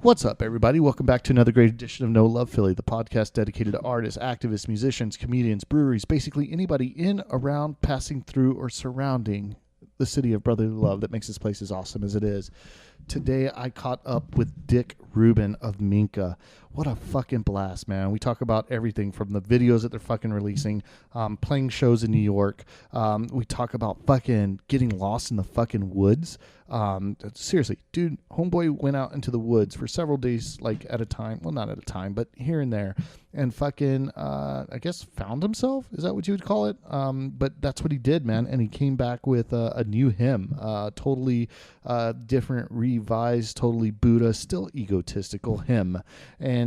What's up, everybody? Welcome back to another great edition of No Love Philly, the podcast dedicated to artists, activists, musicians, comedians, breweries, basically anybody in, around, passing through, or surrounding the city of brotherly love that makes this place as awesome as it is. Today, I caught up with Dick Rubin of Minka. What a fucking blast, man. We talk about everything from the videos that they're fucking releasing, playing shows in New York. We talk about fucking getting lost in the fucking woods. Seriously, dude, homeboy went out into the woods for several days, like at a time. Well, not at a time, but here and there. And fucking, I guess, found himself? Is that what you would call it? But that's what he did, man. And he came back with a new hymn, totally different, revised, totally Buddha, still egotistical hymn. And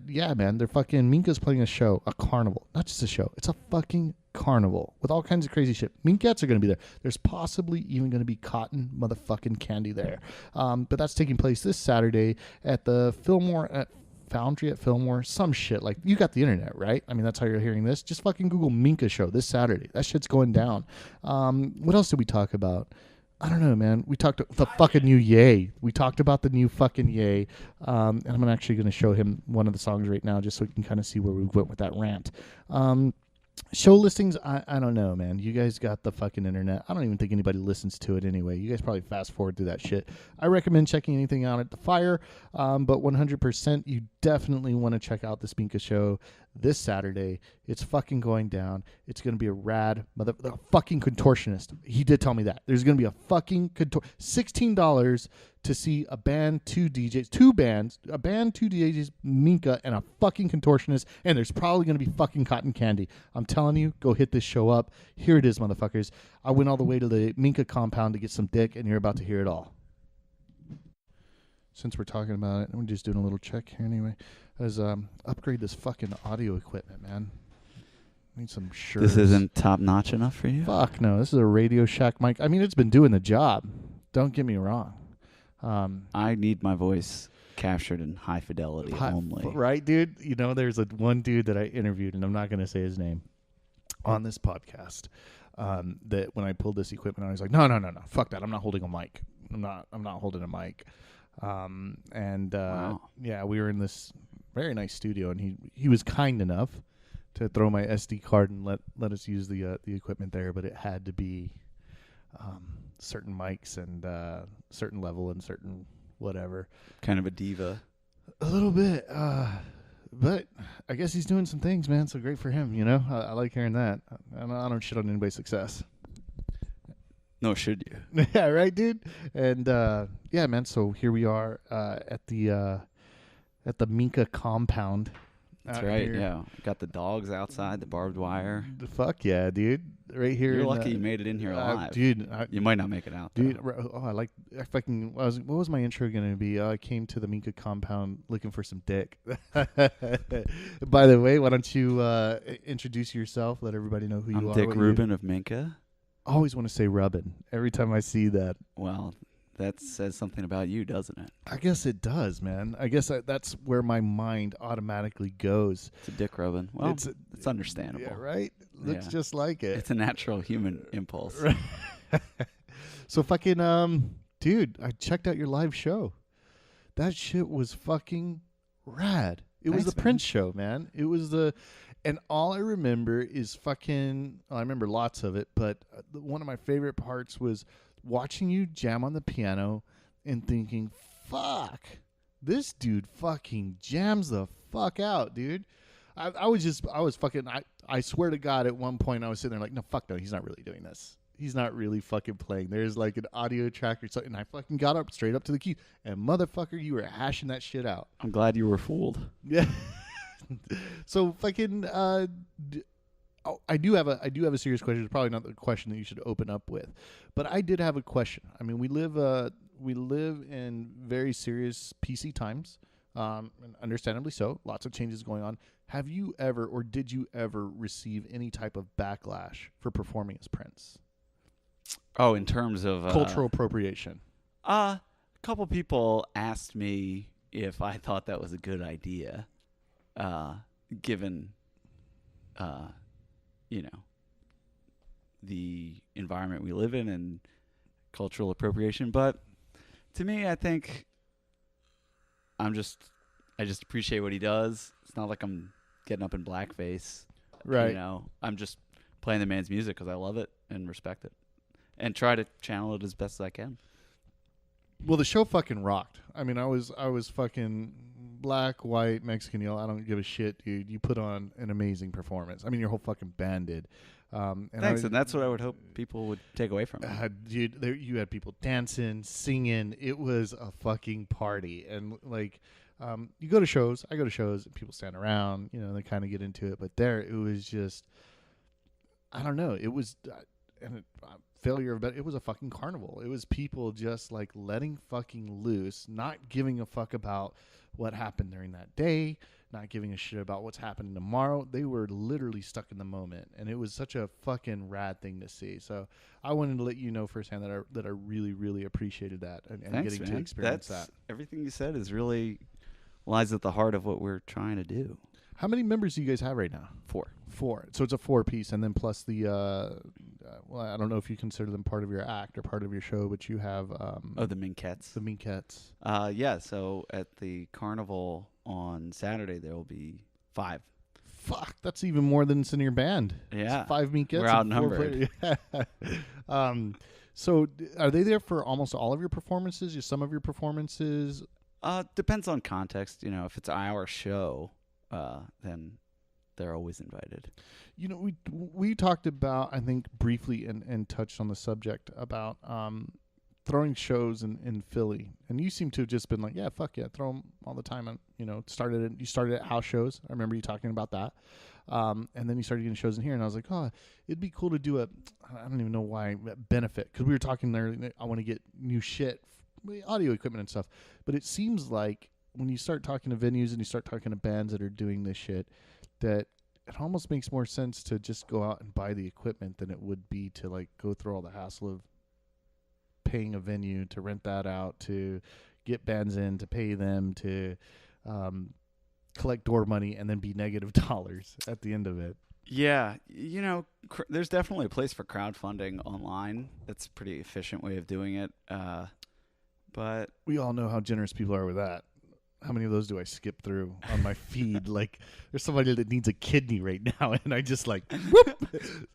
yeah, man, they're fucking, Minka's playing a show, a carnival. Not just a show, it's a fucking carnival with all kinds of crazy shit. Minkettes are going to be there. There's possibly even going to be cotton motherfucking candy there. But that's taking place this Saturday at the Fillmore, at Foundry at Fillmore, some shit. Like, you got the internet, right? I mean, that's how you're hearing this. Just fucking Google Minka show this Saturday. That shit's going down. What else did we talk about? I don't know, man. We talked about the fucking new Yay. We talked about the new fucking Yay. And I'm actually going to show him one of the songs right now just so we can kind of see where we went with that rant. Show listings, I don't know, man. You guys got the fucking internet. I don't even think anybody listens to it anyway. You guys probably fast forward through that shit. I recommend checking anything out at the Fire, but 100% you definitely want to check out the Minka show this Saturday. It's fucking going down. It's going to be a rad fucking contortionist. He did tell me that. There's going to be a fucking $16 to see a band, two bands, two DJs, Minka, and a fucking contortionist, and there's probably going to be fucking cotton candy. I'm telling you, go hit this show up. Here it is, motherfuckers. I went all the way to the Minka compound to get some dick, and you're about to hear it all. Since we're talking about it, I'm just doing a little check here anyway. As upgrade this fucking audio equipment, man. Need some shirts. This isn't top notch enough for you? Fuck no. This is a Radio Shack mic. I mean, it's been doing the job. Don't get me wrong. I need my voice captured in high fidelity only. Right, dude? You know, there's one dude that I interviewed, and I'm not going to say his name, on this podcast, that when I pulled this equipment, I was like, no, fuck that. I'm not holding a mic. I'm not holding a mic. Wow. Yeah, we were in this very nice studio, and he was kind enough to throw my SD card and let us use the equipment there, but it had to be certain mics and certain level and certain whatever. Kind of a diva. A little bit, but I guess he's doing some things, man. So great for him, you know. I like hearing that. I don't shit on anybody's success. No, should you? Yeah, right, dude. And yeah, man. So here we are at the Minka compound. That's right. Here. Yeah, got the dogs outside, the barbed wire. Fuck yeah, dude! Right here. You're lucky you made it in here alive, dude. You might not make it out, dude. I fucking. What was my intro gonna be? I came to the Minka compound looking for some dick. By the way, why don't you introduce yourself? Let everybody know who you are. I'm Dick Rubin of Minka. I always want to say Rubin every time I see that. Well, that says something about you, doesn't it? I guess it does, man. I guess that's where my mind automatically goes. It's a Dick Rubin. Well, it's understandable. Yeah, right? Looks just like it. It's a natural human impulse. So fucking, dude, I checked out your live show. That shit was fucking rad. It was the Prince show, man. It was and all I remember is fucking, I remember lots of it, but one of my favorite parts was watching you jam on the piano and thinking, fuck, this dude fucking jams the fuck out, dude. I swear to God, at one point I was sitting there like, no, fuck no, he's not really doing this. He's not really fucking playing. There's like an audio track or something. And I fucking got up straight up to the key, and motherfucker, you were hashing that shit out. I'm glad you were fooled. Yeah. So fucking, I do have a serious question. It's probably not the question that you should open up with, but I did have a question. I mean, we live in very serious PC times, and understandably so. Lots of changes going on. Have you ever, or did you ever, receive any type of backlash for performing as Prince? Oh, in terms of cultural appropriation. A couple people asked me if I thought that was a good idea, given, the environment we live in and cultural appropriation. But to me, I think I just appreciate what he does. It's not like I'm getting up in blackface. Right. You know, I'm just playing the man's music because I love it and respect it, and try to channel it as best as I can. Well, the show fucking rocked. I mean, I was fucking black, white, Mexican, yellow. I don't give a shit, dude. You put on an amazing performance. I mean, your whole fucking band did. And Thanks, and that's what I would hope people would take away from it. Dude, you had people dancing, singing. It was a fucking party. And like, you go to shows. I go to shows, and people stand around. You know, they kind of get into it. But there, it was just, I don't know. It was, failure of it was a fucking carnival. It was people just like letting fucking loose, not giving a fuck about what happened during that day, not giving a shit about what's happening tomorrow. They were literally stuck in the moment, and it was such a fucking rad thing to see. So I wanted to let you know firsthand that I really, really appreciated that and Thanks, getting man. to experience that. Everything you said is really lies at the heart of what we're trying to do. How many members do you guys have right now? 4. So it's a 4-piece, and then plus the well, I don't know if you consider them part of your act or part of your show, but you have the Minkettes. The Minkettes. Yeah. So at the carnival on Saturday, there will be 5. Fuck, that's even more than it's in your band. Yeah, it's 5 Minkettes. We're outnumbered. So are they there for almost all of your performances? Just some of your performances? Depends on context. You know, if it's our show, then they're always invited. You know, we talked about, I think, briefly and touched on the subject about throwing shows in Philly, and you seem to have just been like, yeah, fuck yeah, throw them all the time. And you know, you started at house shows. I remember you talking about that, and then you started getting shows in here, and I was like, oh, it'd be cool to do I don't even know why, benefit, because we were talking there. I want to get new shit, audio equipment and stuff, but it seems like when you start talking to venues and you start talking to bands that are doing this shit, that it almost makes more sense to just go out and buy the equipment than it would be to like go through all the hassle of paying a venue to rent that out, to get bands in, to pay them, to collect door money, and then be negative dollars at the end of it. Yeah, you know, there's definitely a place for crowdfunding online. That's a pretty efficient way of doing it. But we all know how generous people are with that. How many of those do I skip through on my feed? Like, there's somebody that needs a kidney right now, and I just like, whoop,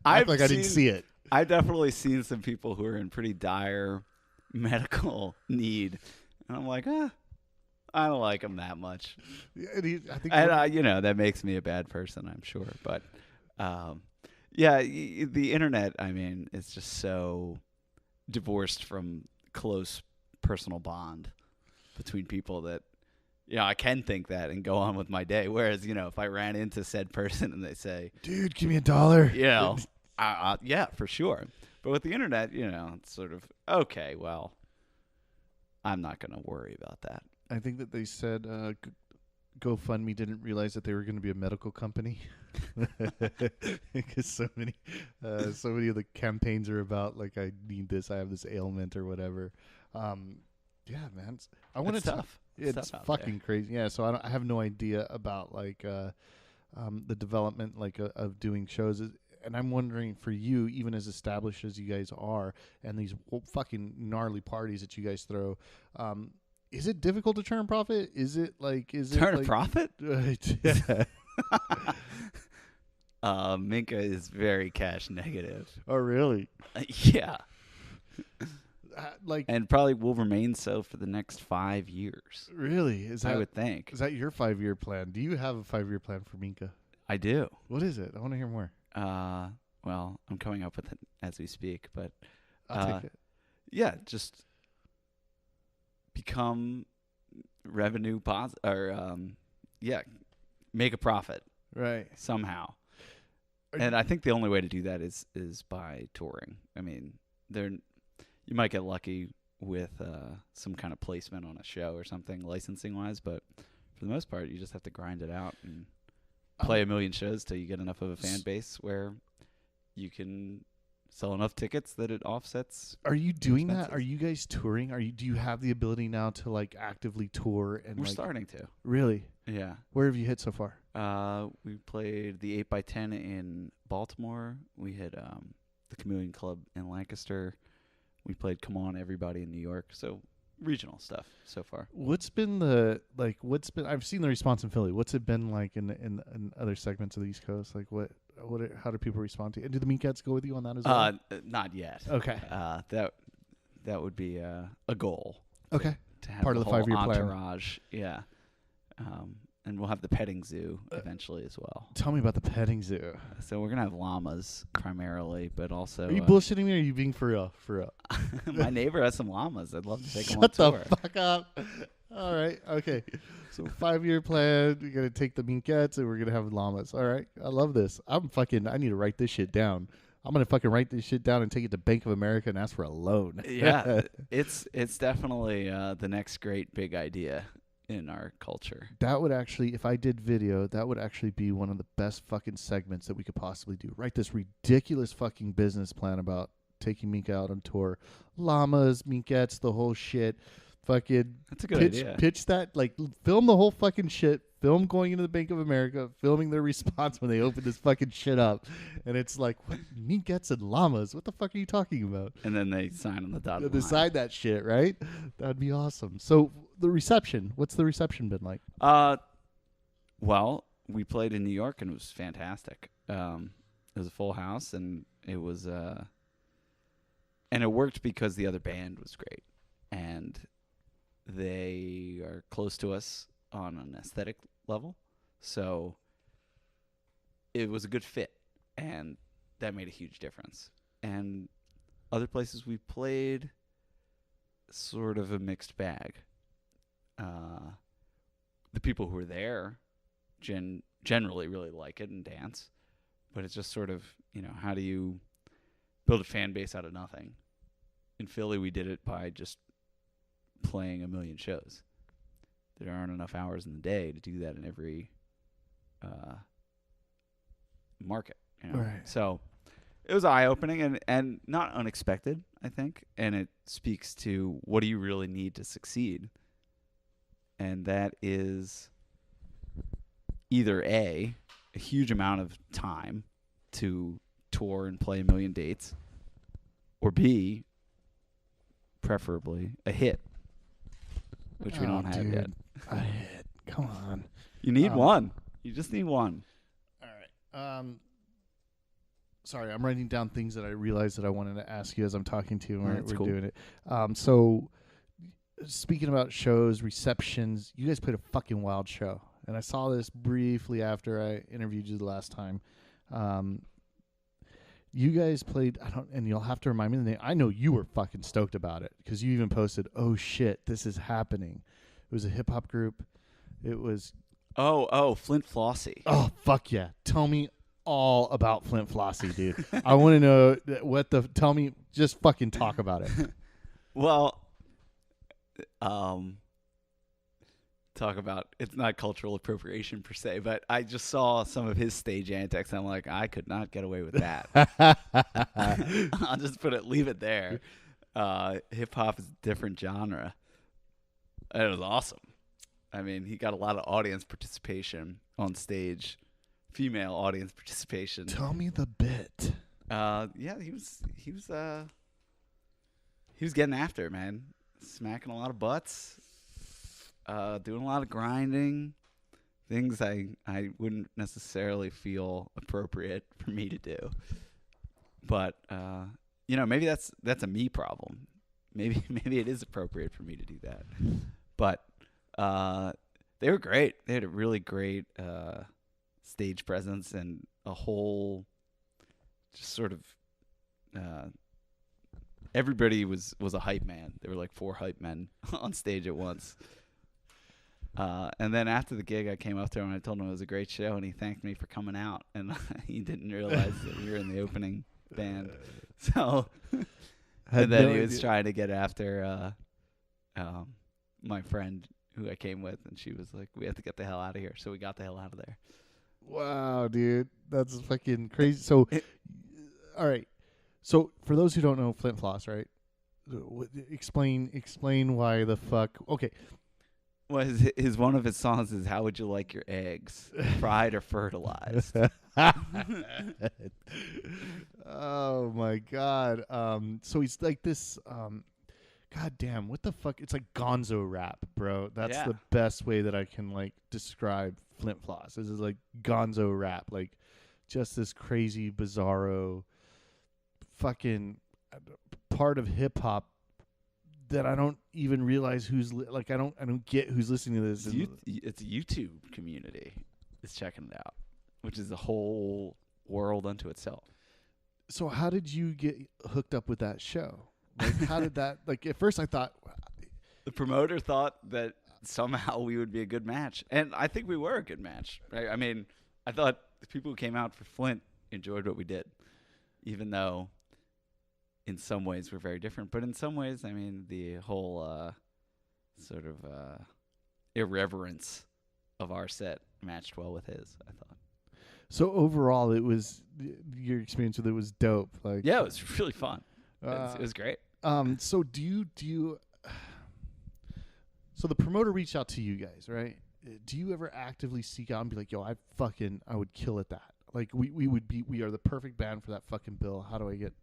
I didn't see it. I've definitely seen some people who are in pretty dire medical need, and I'm like, I don't like them that much. Yeah, I think, and you know, that makes me a bad person, I'm sure. But yeah, the internet, I mean, it's just so divorced from close personal bond between people that, you know, I can think that and go on with my day. Whereas, you know, if I ran into said person and they say, dude, give me $1, you know, yeah, for sure. But with the internet, you know, it's sort of, okay, well, I'm not going to worry about that. I think that they said GoFundMe didn't realize that they were going to be a medical company, because so many of the campaigns are about like, I need this, I have this ailment or whatever. Yeah, man, I want to tough. It's fucking crazy. Yeah, so I have no idea about like the development like of doing shows. And I'm wondering for you, even as established as you guys are, and these fucking gnarly parties that you guys throw, is it difficult to turn a profit? Turn a profit? Yeah. Minka is very cash negative. Oh, really? Yeah. And probably will remain so for the next 5 years. Really? I would think. Is that your 5-year plan? Do you have a 5-year plan for Minka? I do. What is it? I want to hear more. Well, I'm coming up with it as we speak, but I'll take it. Yeah, just become revenue positive, or make a profit, right? Somehow. And I think the only way to do that is by touring. I mean, you might get lucky with some kind of placement on a show or something, licensing wise, but for the most part, you just have to grind it out and play a million shows till you get enough of a fan base where you can sell enough tickets that it offsets. Are you doing that? Are you guys touring? Do you have the ability now to like actively tour? And we're starting to. Really? Yeah. Where have you hit so far? We played the 8x10 in Baltimore. We hit the Chameleon Club in Lancaster. We played Come On Everybody in New York. So regional stuff so far. What's been I've seen the response in Philly. What's it been like in other segments of the East Coast? Like how do people respond to it? And do the meatheads go with you on that as well? Not yet. Okay. That would be a goal. Okay. To have Part of the 5-year plan. entourage. Yeah. And we'll have the petting zoo eventually as well. Tell me about the petting zoo. So we're gonna have llamas primarily, but also. Are you bullshitting me or are you being for real? For real. My neighbor has some llamas. I'd love to take them on Shut tour. the fuck up. All right. Okay. So 5-year plan. We're going to take the meatheads and we're going to have llamas. All right. I love this. I need to write this shit down. I'm going to fucking write this shit down and take it to Bank of America and ask for a loan. Yeah. It's definitely the next great big idea in our culture. That would actually, if I did video, that would actually be one of the best fucking segments that we could possibly do. Write this ridiculous fucking business plan about taking Mika out on tour. Llamas, meatheads, the whole shit. Fucking That's a good idea. Pitch that, like, film the whole fucking shit. Film going into the Bank of America, filming their response when they open this fucking shit up. And it's like, what? Meatheads and llamas? What the fuck are you talking about? And then they sign on the dotted They line. sign that shit, right? That'd be awesome. So the reception, what's the reception been like? Well, we played in New York and it was fantastic. It was a full house and it was and it worked because the other band was great and they are close to us on an aesthetic level. So it was a good fit and that made a huge difference. And other places we played, sort of a mixed bag. The people who were there generally really like it and dance, but it's just sort of, how do you build a fan base out of nothing? In Philly, we did it by just playing 1 million shows. There aren't enough hours in the day to do that in every market. Right. So it was eye-opening and not unexpected, I think. And it speaks to what do you really need to succeed? And that is either a huge amount of time to tour and play 1 million dates, or B, preferably a hit, which we don't have yet. A hit. Come on. You need one. You just need one. All right. Sorry, I'm writing down things that I realized that I wanted to ask you as I'm talking to you and we're cool. doing it. So, speaking about shows, receptions, you guys played a fucking wild show. And I saw this briefly after I interviewed you the last time. You guys played, and you'll have to remind me the name. I know you were fucking stoked about it because you even posted, "Oh shit, this is happening." It was a hip hop group. It was. Oh, Flint Flossie. Oh, fuck yeah. Tell me all about Flint Flossie, dude. I want to know tell me, just fucking talk about it. Well, talk about, it's not cultural appropriation per se, but I just saw some of his stage antics and I'm like, I could not get away with that. I'll just leave it there. Hip hop is a different genre. And it was awesome. I mean, he got a lot of audience participation on stage, female audience participation. Tell me the bit. Yeah, he was getting after it, man. Smacking a lot of butts, doing a lot of grinding, things I wouldn't necessarily feel appropriate for me to do. But maybe that's a me problem. Maybe it is appropriate for me to do that. But they were great. They had a really great stage presence and a whole just sort of everybody was a hype man. There were like 4 hype men on stage at once. And then after the gig, I came up to him and I told him it was a great show, and he thanked me for coming out. And he didn't realize that we were in the opening band. So, and then he was trying to get after my friend who I came with, and she was like, "We have to get the hell out of here." So we got the hell out of there. Wow, dude, that's fucking crazy. So, all right. So for those who don't know Flint Floss, right? Explain why the fuck. Okay. Well, his one of his songs is "How would you like your eggs, fried or fertilized?" Oh my god. So he's like this God damn, what the fuck? It's like gonzo rap, bro. That's Yeah. the best way that I can like describe Flint Floss. This is like gonzo rap, like just this crazy, bizarro, fucking part of hip hop that I don't even realize who's like. I don't get who's listening to this. It's a YouTube community is checking it out, which is a whole world unto itself. So how did you get hooked up with that show? Like, how did that? Like, at first I thought The promoter thought that somehow we would be a good match, and I think we were a good match. Right? I mean, I thought the people who came out for Flint enjoyed what we did, even though in some ways we're very different. But in some ways, I mean, the whole sort of irreverence of our set matched well with his, I thought. so. Overall, it was your experience with it was dope. Like, Yeah, it was really fun. It was great. So do you? So the promoter reached out to you guys, right? Do you ever actively seek out and be like, "Yo, I would kill at that. Like, we are the perfect band for that fucking bill. How do I get?"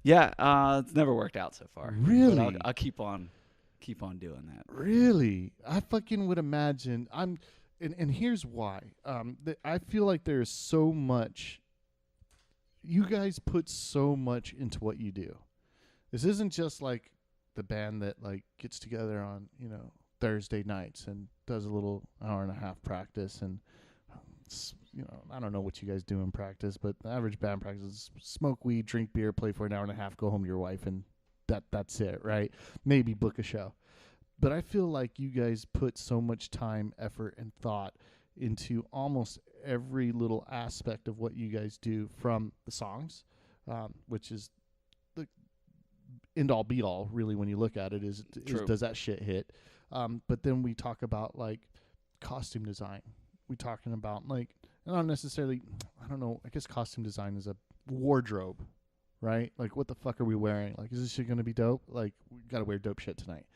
Yeah, it's never worked out so far. Really? But I'll keep on doing that. Really, I fucking would imagine. And here's why. I feel like there's so much. You guys put so much into what you do. This isn't just like the band that like gets together on Thursday nights and does a little hour and a half practice and I don't know what you guys do in practice, but the average band practice is smoke weed, drink beer, play for an hour and a half, go home to your wife, and that's it, right? Maybe book a show. But I feel like you guys put so much time, effort, and thought into almost every little aspect of what you guys do, from the songs, which is the end all be all, really, when you look at it, is does that shit hit? But then we talk about like costume design. We talking about like, not necessarily, I don't know, I guess costume design is a wardrobe, right? Like, what the fuck are we wearing? Like, is this shit gonna be dope? Like, we gotta wear dope shit tonight.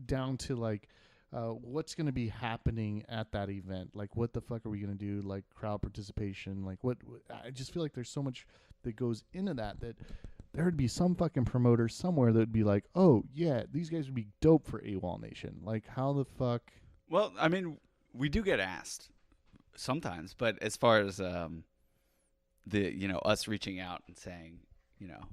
Down to like, what's gonna be happening at that event? Like, what the fuck are we gonna do? Like, crowd participation. Like, what I just feel like there's so much that goes into that there would be some fucking promoter somewhere that would be like, oh yeah, these guys would be dope for AWOL Nation. Like, how the fuck? Well, I mean, we do get asked sometimes, but as far as us reaching out and saying,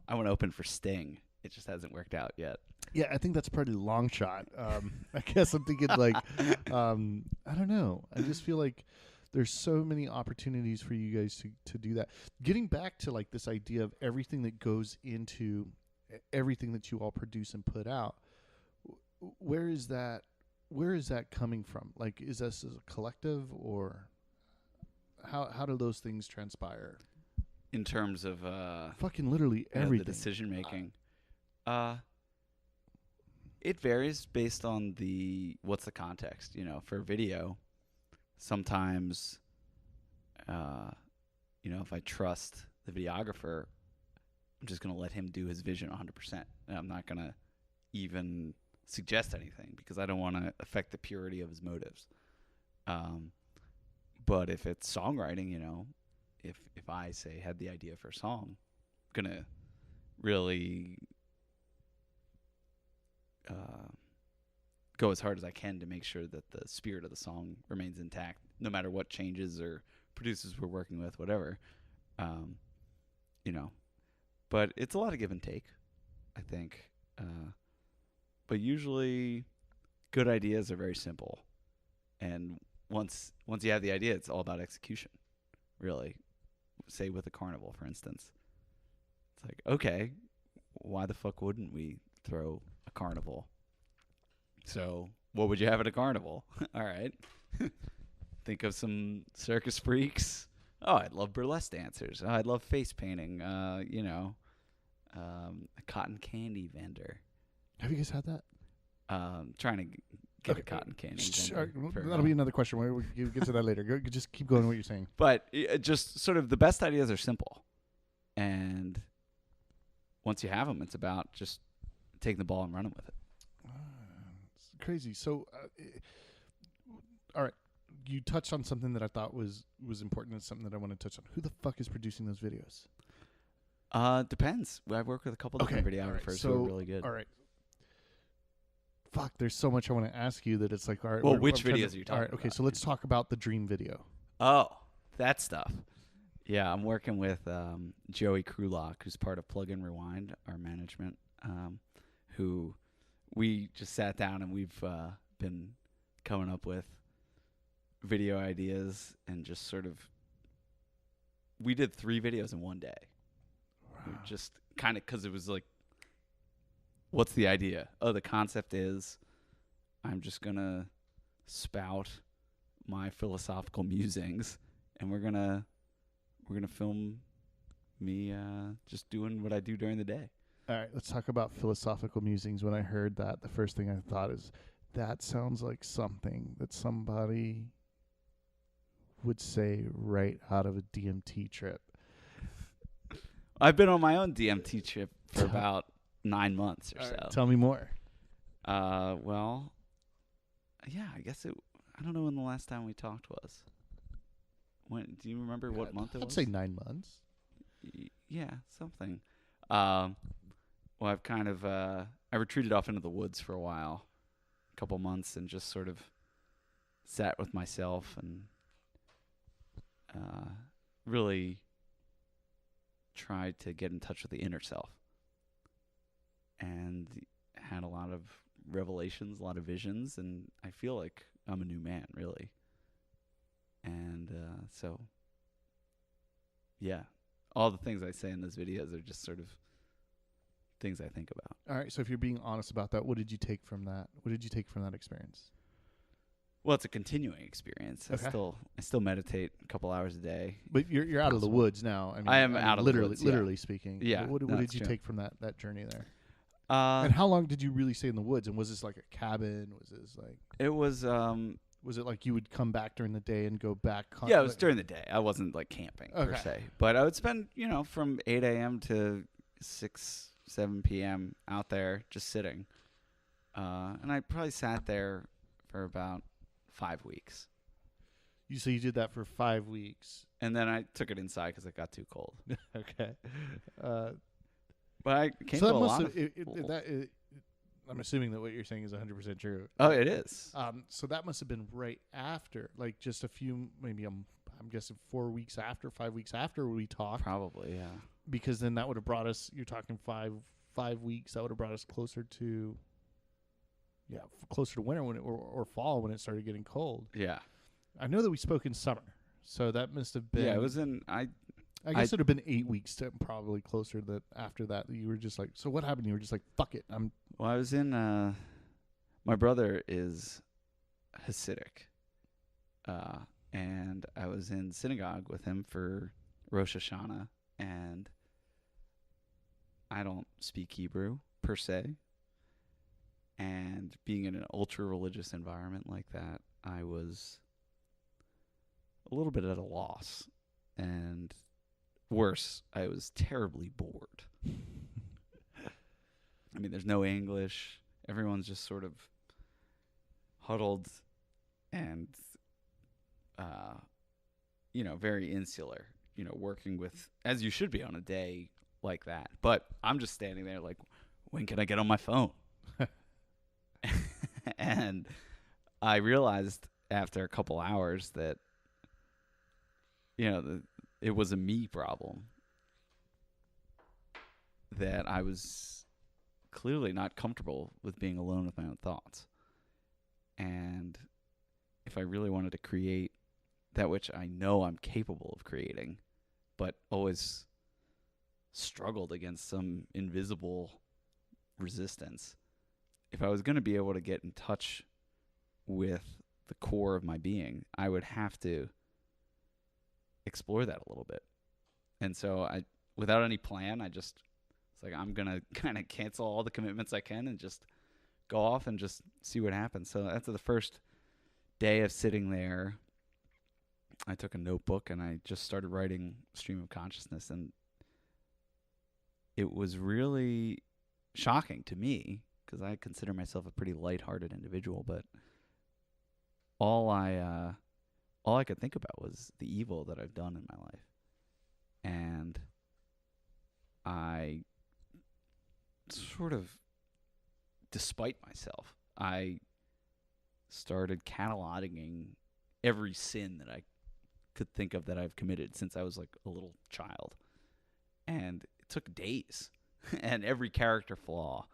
I want to open for Sting, it just hasn't worked out yet. Yeah, I think that's probably a long shot. I guess I'm thinking like, I don't know. I just feel like there's so many opportunities for you guys to do that. Getting back to like this idea of everything that goes into everything that you all produce and put out, where is that coming from? Like, is this a collective, or how do those things transpire? In terms of fucking literally everything. The decision making. It varies based on what's the context. For video, sometimes, if I trust the videographer, I'm just going to let him do his vision 100%. And I'm not going to even suggest anything because I don't want to affect the purity of his motives. But if it's songwriting, if I say had the idea for a song, I'm going to really go as hard as I can to make sure that the spirit of the song remains intact, no matter what changes or producers we're working with, whatever. But it's a lot of give and take, I think. But usually, good ideas are very simple, and once you have the idea, it's all about execution. Really, say with a carnival, for instance, it's like, okay, why the fuck wouldn't we throw a carnival? So, what would you have at a carnival? All right. Think of some circus freaks. Oh, I'd love burlesque dancers. Oh, I'd love face painting. A cotton candy vendor. Have you guys had that? Trying to get a cotton candy vendor. That'll be another question. We'll get to that later. Just keep going what you're saying. But just sort of the best ideas are simple. And once you have them, it's about just taking the ball and running with it. It's crazy. So, all right. You touched on something that I thought was important and something that I want to touch on. Who the fuck is producing those videos? Depends. I've worked with a couple different videographers who are really good. All right. fuck, there's so much I want to ask you that it's like, all right. Well, I'm which trying videos are you talking All right, okay, about? so let's talk about the dream video. Oh, that stuff. Yeah, I'm working with Joey Krulak, who's part of Plug and Rewind, our management, who we just sat down and we've been coming up with video ideas and just sort of. We did 3 videos in one day. We just kind of because it was like, what's the idea? Oh, the concept is I'm just going to spout my philosophical musings, and we're gonna film me just doing what I do during the day. All right, let's talk about philosophical musings. When I heard that, the first thing I thought is that sounds like something that somebody would say right out of a DMT trip. I've been on my own DMT trip for about 9 months or so. Right, tell me more. Well, yeah, I guess it. I don't know when the last time we talked was. When do you remember what month it was? I'd say 9 months. Yeah, something. Well, I've kind of I retreated off into the woods for a while, a couple months, and just sort of sat with myself and really tried to get in touch with the inner self, and had a lot of revelations, a lot of visions, and I feel like I'm a new man, really. And so, yeah, all the things I say in those videos are just sort of things I think about. All right, so if you're being honest about that, what did you take from that? What did you take from that experience? Well, it's a continuing experience. Okay. I still meditate a couple hours a day. But you're out of the woods now. I am out of the literally, woods, yeah. literally speaking. Yeah, What no, did you true. take from that journey there? And And how long did you really stay in the woods? And was this like a cabin? Was this like? it was Was it like you would come back during the day and go back? yeah, it was during the day. I wasn't like camping per Okay. se, but I would spend from 8 a.m. to 7 p.m. out there just sitting, and I probably sat there for about 5 weeks, So you did that for 5 weeks. and then I took it inside because it got too cold. Okay. But I came So to that a must lot have. of. I'm assuming that what you're saying is 100% true. Oh, it is. So that must have been right after, like just a few, maybe I'm guessing 4 weeks after, 5 weeks after we talked. Probably, yeah. Because then that would have brought us. You're talking 5 weeks. That would have brought us closer to. Yeah, closer to winter or fall when it started getting cold. Yeah. I know that we spoke in summer, so that must have been. Yeah, it was in. I guess it would have been 8 weeks to probably closer that after that you were just like, so what happened? You were just like, fuck it. Well, I was in. My brother is Hasidic, and I was in synagogue with him for Rosh Hashanah, and I don't speak Hebrew per se. And being in an ultra religious environment like that, I was a little bit at a loss, and worse, I was terribly bored. I mean, there's no English. Everyone's just sort of huddled and, very insular, working with, as you should be on a day like that. But I'm just standing there like, when can I get on my phone? And I realized after a couple hours that, it was a me problem. That I was clearly not comfortable with being alone with my own thoughts. And if I really wanted to create that which I know I'm capable of creating, but always struggled against some invisible resistance, if I was going to be able to get in touch with the core of my being, I would have to explore that a little bit. And so without any plan, it's like, I'm going to kind of cancel all the commitments I can and just go off and just see what happens. So after the first day of sitting there, I took a notebook and I just started writing stream of consciousness. And it was really shocking to me, because I consider myself a pretty lighthearted individual, but all I could think about was the evil that I've done in my life. And I sort of, despite myself, I started cataloging every sin that I could think of that I've committed since I was like a little child. And it took days and every character flaw.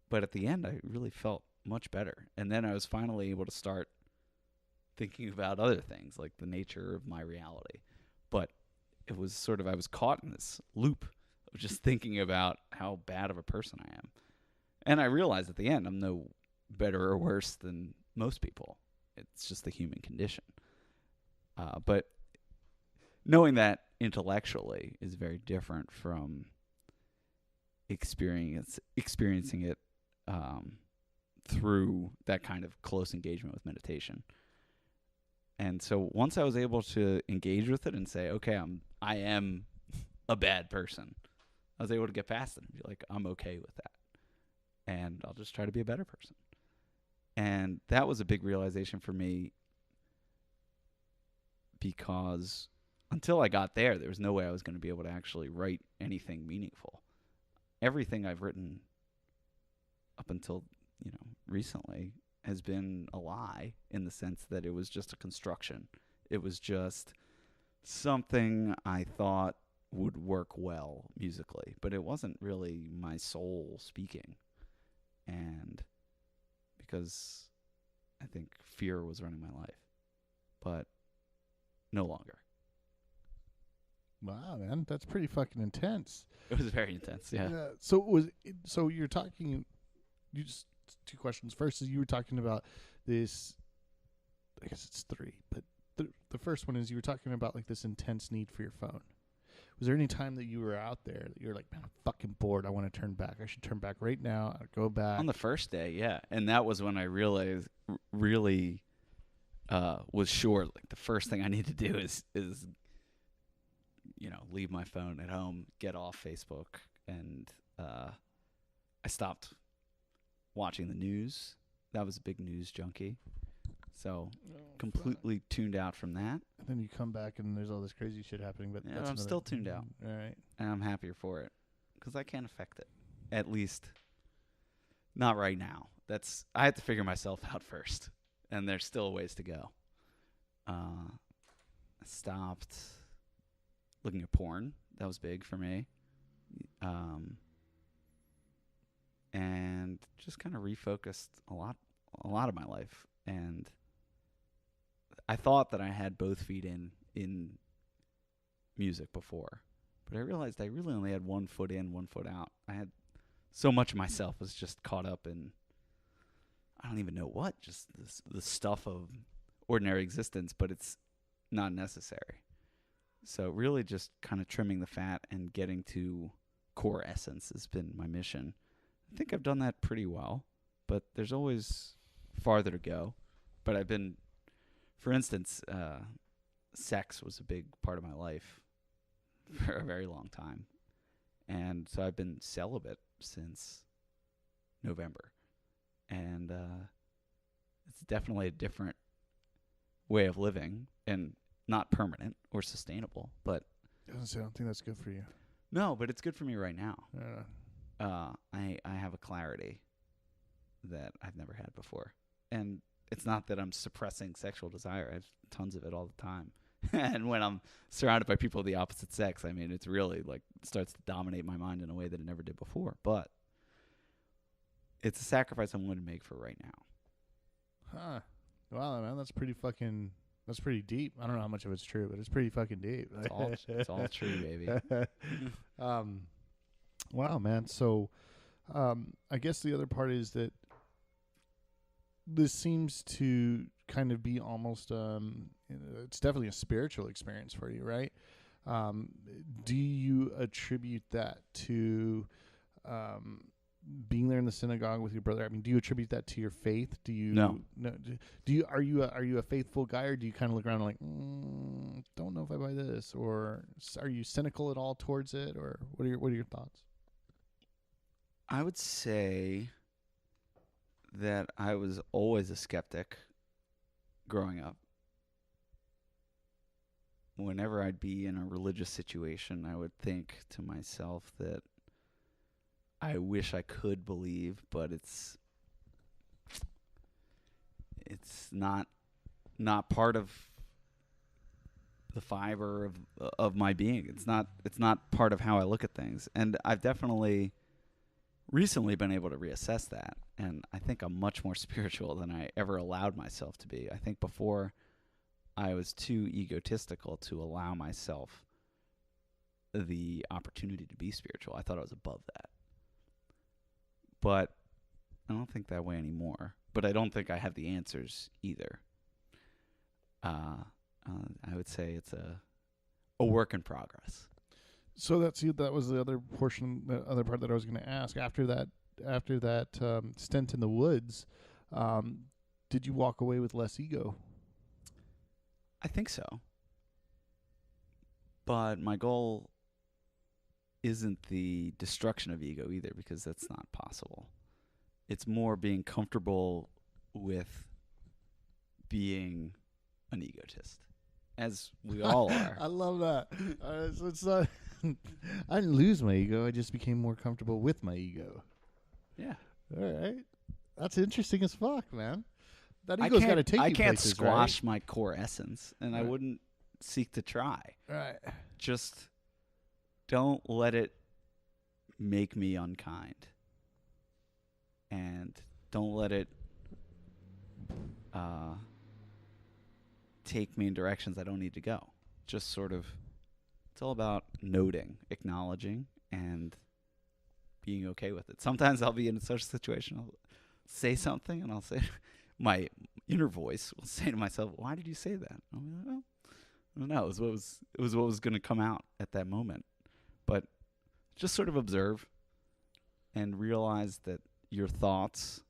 But at the end, I really felt much better. And then I was finally able to start thinking about other things, like the nature of my reality. But it was sort of, I was caught in this loop of just thinking about how bad of a person I am. And I realized at the end, I'm no better or worse than most people. It's just the human condition. But knowing that intellectually is very different from experiencing it through that kind of close engagement with meditation. And so once I was able to engage with it and say, okay, I am a bad person, I was able to get past it and be like, I'm okay with that. And I'll just try to be a better person. And that was a big realization for me, because until I got there was no way I was going to be able to actually write anything meaningful. Everything I've written up until, recently has been a lie, in the sense that it was just a construction. It was just something I thought would work well musically, but it wasn't really my soul speaking. And because I think fear was running my life, but no longer. Wow, man, that's pretty fucking intense. It was very intense, yeah. So you're talking. You just two questions. First is you were talking about this. I guess it's three, but the first one is you were talking about like this intense need for your phone. Was there any time that you were out there that you're like, man, I'm fucking bored. I want to turn back. I should turn back right now. I'll go back. On the first day, yeah. And that was when I realized really was sure, like, the first thing I need to do is leave my phone at home, get off Facebook. And I stopped watching the news. That was a big news junkie. So completely tuned out from that. And then you come back and there's all this crazy shit happening. But I'm still tuned out. All right. And I'm happier for it because I can't affect it. At least not right now. I have to figure myself out first. And there's still ways to go. I stopped looking at porn. That was big for me. And just kind of refocused a lot of my life. And I thought that I had both feet in music before, but I realized I really only had 1 foot in, 1 foot out. I had so much of myself was just caught up in, I don't even know what, just the stuff of ordinary existence, but it's not necessary. So really just kind of trimming the fat and getting to core essence has been my mission. I think I've done that pretty well, but there's always farther to go. But I've been, for instance, sex was a big part of my life for a very long time. And so I've been celibate since November. And it's definitely a different way of living and not permanent or sustainable. But I don't think that's good for you. No, but it's good for me right now. Yeah. I have a clarity that I've never had before. And it's not that I'm suppressing sexual desire. I have tons of it all the time. And when I'm surrounded by people of the opposite sex, I mean, it's really like starts to dominate my mind in a way that it never did before. But it's a sacrifice I'm willing to make for right now. Huh. Wow, man, that's pretty deep. I don't know how much of it's true, but it's pretty fucking deep. It's all true, baby. Wow, man. So I guess the other part is that this seems to kind of be almost it's definitely a spiritual experience for you, right? Do you attribute that to being there in the synagogue with your brother? I mean, do you attribute that to your faith? Do you No. Are you a faithful guy, or do you kind of look around and like, don't know if I buy this, or are you cynical at all towards it, or what are your thoughts? I would say that I was always a skeptic growing up. Whenever I'd be in a religious situation, I would think to myself that I wish I could believe, but it's It's not part of the fiber of my being. It's not part of how I look at things. And I've definitely recently been able to reassess that, and I think I'm much more spiritual than I ever allowed myself to be. I think before I was too egotistical to allow myself the opportunity to be spiritual. I thought I was above that. But I don't think that way anymore. But I don't think I have the answers either. I would say it's a work in progress. So that was the other portion, the other part that I was going to ask. After that stint in the woods, did you walk away with less ego? I think so. But my goal isn't the destruction of ego either, because that's not possible. It's more being comfortable with being an egotist, as we all are. I love that. So it's not I didn't lose my ego. I just became more comfortable with my ego. Yeah. All right. That's interesting as fuck, man. That ego's got to take you I can't places, squash right? my core essence, and I wouldn't seek to try. Right. Just don't let it make me unkind. And don't let it take me in directions I don't need to go. Just sort of, it's all about noting, acknowledging, and being okay with it. Sometimes I'll be in a social situation, I'll say something, and I'll say, my inner voice will say to myself, "Why did you say that?" I'll be like, "Oh, I don't know. It was what was going to come out at that moment." But just sort of observe and realize that your thoughts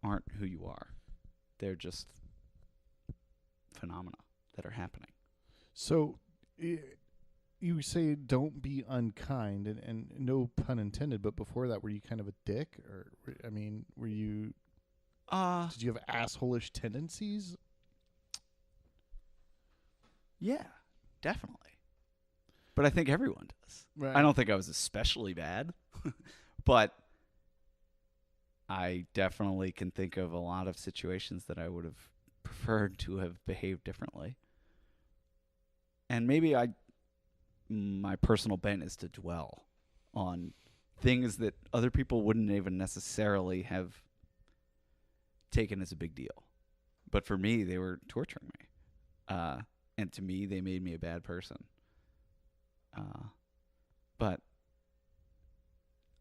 aren't who you are. They're just phenomena that are happening. So you say don't be unkind, and no pun intended, but before that, were you kind of a dick? Or, I mean, were you... did you have asshole-ish tendencies? Yeah, definitely. But I think everyone does. Right. I don't think I was especially bad, but I definitely can think of a lot of situations that I would have preferred to have behaved differently. And maybe my personal bent is to dwell on things that other people wouldn't even necessarily have taken as a big deal. But for me, they were torturing me. And to me, they made me a bad person. But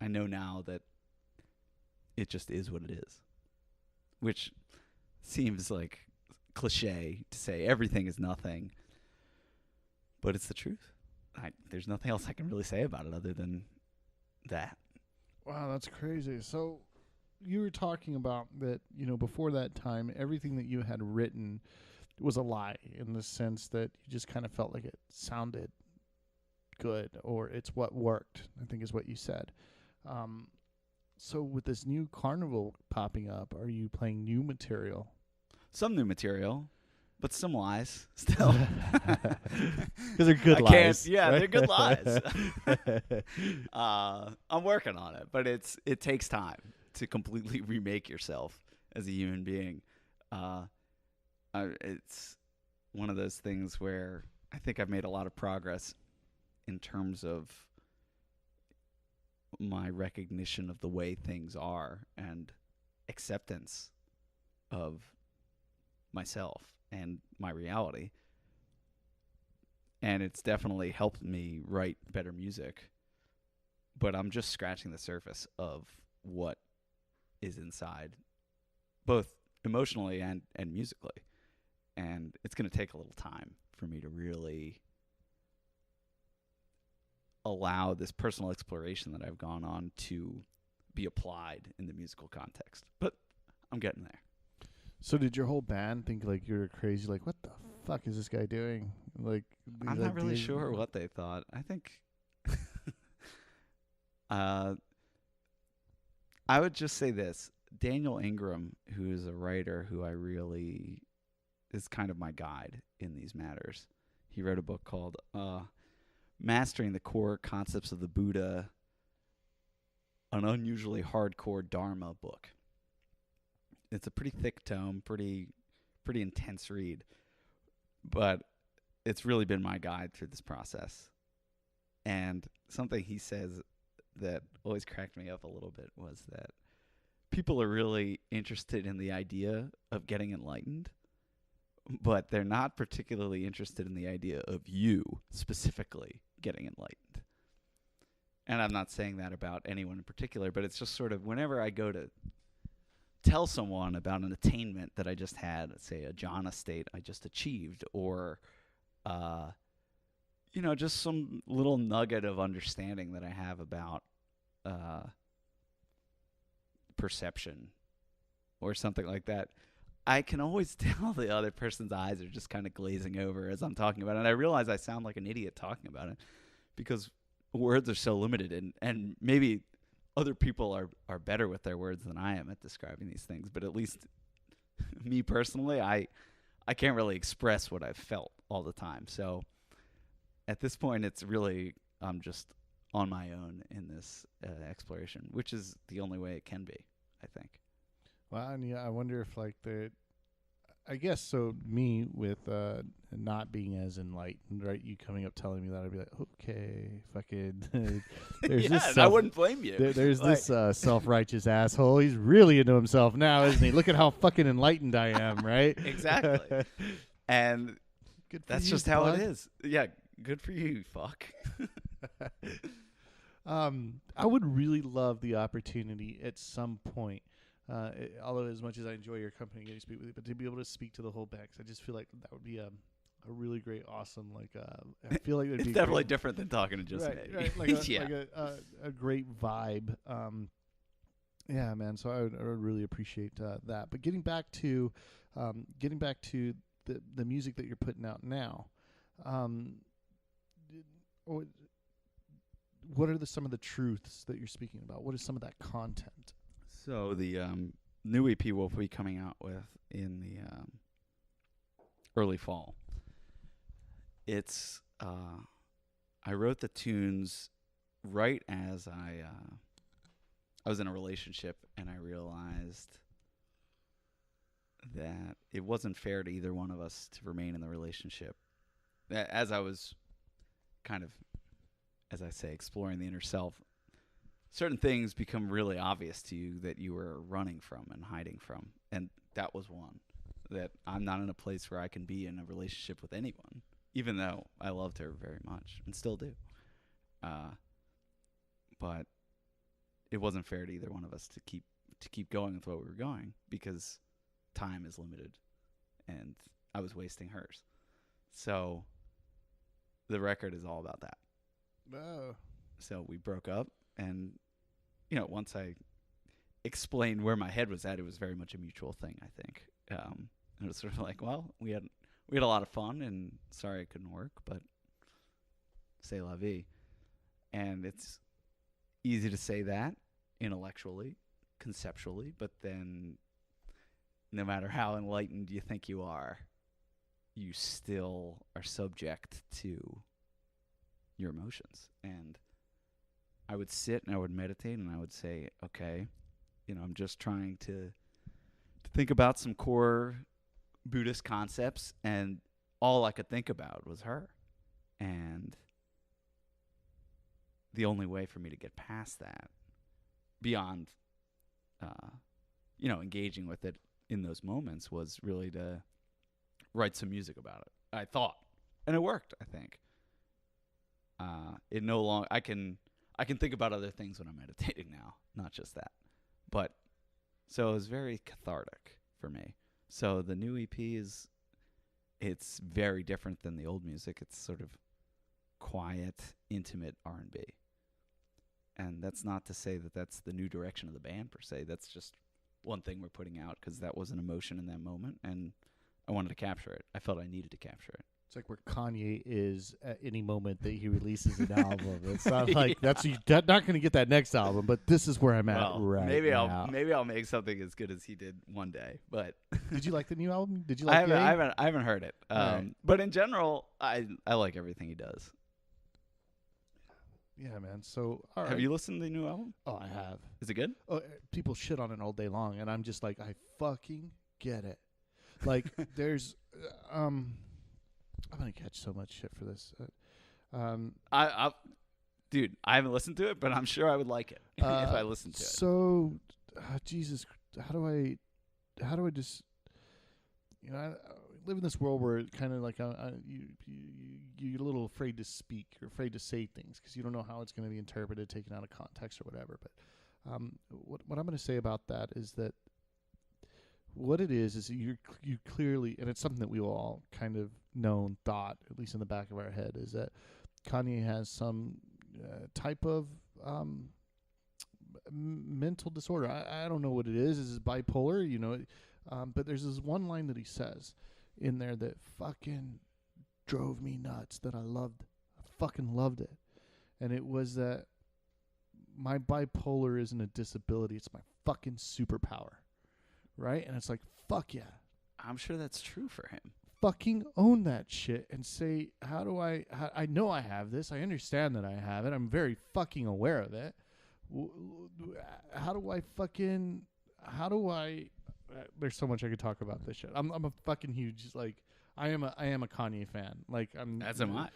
I know now that it just is what it is, which seems like cliche to say everything is nothing, but it's the truth. There's nothing else I can really say about it other than that. Wow, that's crazy. So you were talking about that, before that time, everything that you had written was a lie, in the sense that you just kind of felt like it sounded good, or it's what worked, I think is what you said. So with this new Carnival popping up, are you playing new material? Some new material, but some lies still. Because they're good lies. Yeah, right? they're good lies. I'm working on it, but it takes time to completely remake yourself as a human being. It's one of those things where I think I've made a lot of progress in terms of my recognition of the way things are and acceptance of myself and my reality. And it's definitely helped me write better music. But I'm just scratching the surface of what is inside, both emotionally and musically. And it's going to take a little time for me to really allow this personal exploration that I've gone on to be applied in the musical context. But I'm getting there. So did your whole band think like you were crazy? Like, what the fuck is this guy doing? Like, I'm not really sure what they thought. I think I would just say this. Daniel Ingram, who is a writer who I really is kind of my guide in these matters. He wrote a book called Mastering the Core Concepts of the Buddha, an unusually hardcore Dharma book. it's a pretty thick tome, pretty intense read, but it's really been my guide through this process. And something he says that always cracked me up a little bit was that people are really interested in the idea of getting enlightened, but they're not particularly interested in the idea of you specifically getting enlightened. And I'm not saying that about anyone in particular, but it's just sort of whenever I go to tell someone about an attainment that I just had, say a jhana state I just achieved, or just some little nugget of understanding that I have about perception or something like that, I can always tell the other person's eyes are just kind of glazing over as I'm talking about it. And I realize I sound like an idiot talking about it because words are so limited, and maybe other people are better with their words than I am at describing these things. But at least me personally, I can't really express what I've felt all the time. So at this point, it's really I'm just on my own in this exploration, which is the only way it can be, I think. Well, and yeah, I wonder if I guess so. Me with not being as enlightened, right? You coming up telling me that, I'd be like, okay, fucking. There's this. I wouldn't blame you. There's this self-righteous asshole. He's really into himself now, isn't he? Look at how fucking enlightened I am, right? Exactly. And that's just how it is. Yeah, good for you, fuck. I would really love the opportunity at some point. Although as much as I enjoy your company and getting to speak with you, but to be able to speak to the whole band, 'cause I just feel like that would be a really great, awesome, I feel like it's definitely different than talking to just me. Right, like a great vibe. Yeah, man. So I would really appreciate that. But getting back to the music that you're putting out now, what are some of the truths that you're speaking about? What is some of that content? So the new EP we'll be coming out with in the early fall. It's I wrote the tunes right as I was in a relationship, and I realized that it wasn't fair to either one of us to remain in the relationship. As I was kind of, as I say, exploring the inner self, certain things become really obvious to you that you were running from and hiding from. And that was one, that I'm not in a place where I can be in a relationship with anyone, even though I loved her very much and still do. But it wasn't fair to either one of us to keep going with what we were going, because time is limited and I was wasting hers. So the record is all about that. Oh. So we broke up, and once I explained where my head was at, it was very much a mutual thing, I think. It was sort of like, well, we had a lot of fun, and sorry it couldn't work, but c'est la vie. And it's easy to say that intellectually, conceptually, but then no matter how enlightened you think you are, you still are subject to your emotions. And I would sit and I would meditate and I would say, okay, I'm just trying to think about some core Buddhist concepts, and all I could think about was her. And the only way for me to get past that, beyond, engaging with it in those moments, was really to write some music about it. I thought, and it worked, I think. I can think about other things when I'm meditating now, not just that. But so it was very cathartic for me. So the new EP it's very different than the old music. It's sort of quiet, intimate R&B. And that's not to say that that's the new direction of the band per se. That's just one thing we're putting out because that was an emotion in that moment, and I wanted to capture it. I felt I needed to capture it. It's like where Kanye is at any moment that he releases an album. It's not like you're not going to get that next album, but this is where I'm at right now. Maybe I'll make something as good as he did one day. But did you like the new album? Did you like? I haven't heard it. Right. But in general, I like everything he does. Yeah, man. So, all right. Have you listened to the new album? Oh, I have. Is it good? Oh, people shit on it all day long, and I'm just like, I fucking get it. Like, there's, I'm gonna catch so much shit for this. Dude, I haven't listened to it, but I'm sure I would like it if I listened to it. So, Jesus, how do I just, I live in this world where kind of like you're a little afraid to speak, you're afraid to say things because you don't know how it's going to be interpreted, taken out of context or whatever. But what I'm going to say about that is that what it is you clearly, and it's something that we all kind of know and thought, at least in the back of our head, is that Kanye has some type of mental disorder. I don't know what it is. Is it bipolar? But there's this one line that he says in there that fucking drove me nuts, that I loved. I fucking loved it. And it was that my bipolar isn't a disability. It's my fucking superpower. Right? And it's like, fuck yeah. I'm sure that's true for him. Fucking own that shit and say, how do I know I have this. I understand that I have it. I'm very fucking aware of it. How do I there's so much I could talk about this shit. I'm a fucking huge, like, I am a Kanye fan. Like, As am I.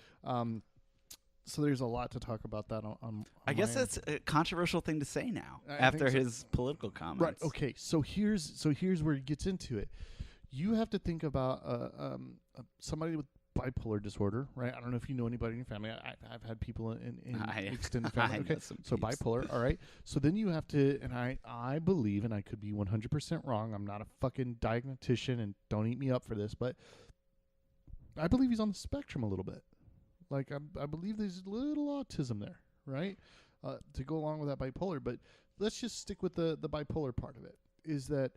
So there's a lot to talk about that on I guess that's a controversial thing to say now after his political comments. Right. Okay. So here's where it gets into it. You have to think about somebody with bipolar disorder, right? I don't know if you know anybody in your family. I've had people in extended family. Okay. So bipolar. All right. So then you have to, and I believe, and I could be 100% wrong. I'm not a fucking diagnostician, and don't eat me up for this, but I believe he's on the spectrum a little bit. Like, I believe there's a little autism there, right? To go along with that bipolar. But let's just stick with the bipolar part of it, is that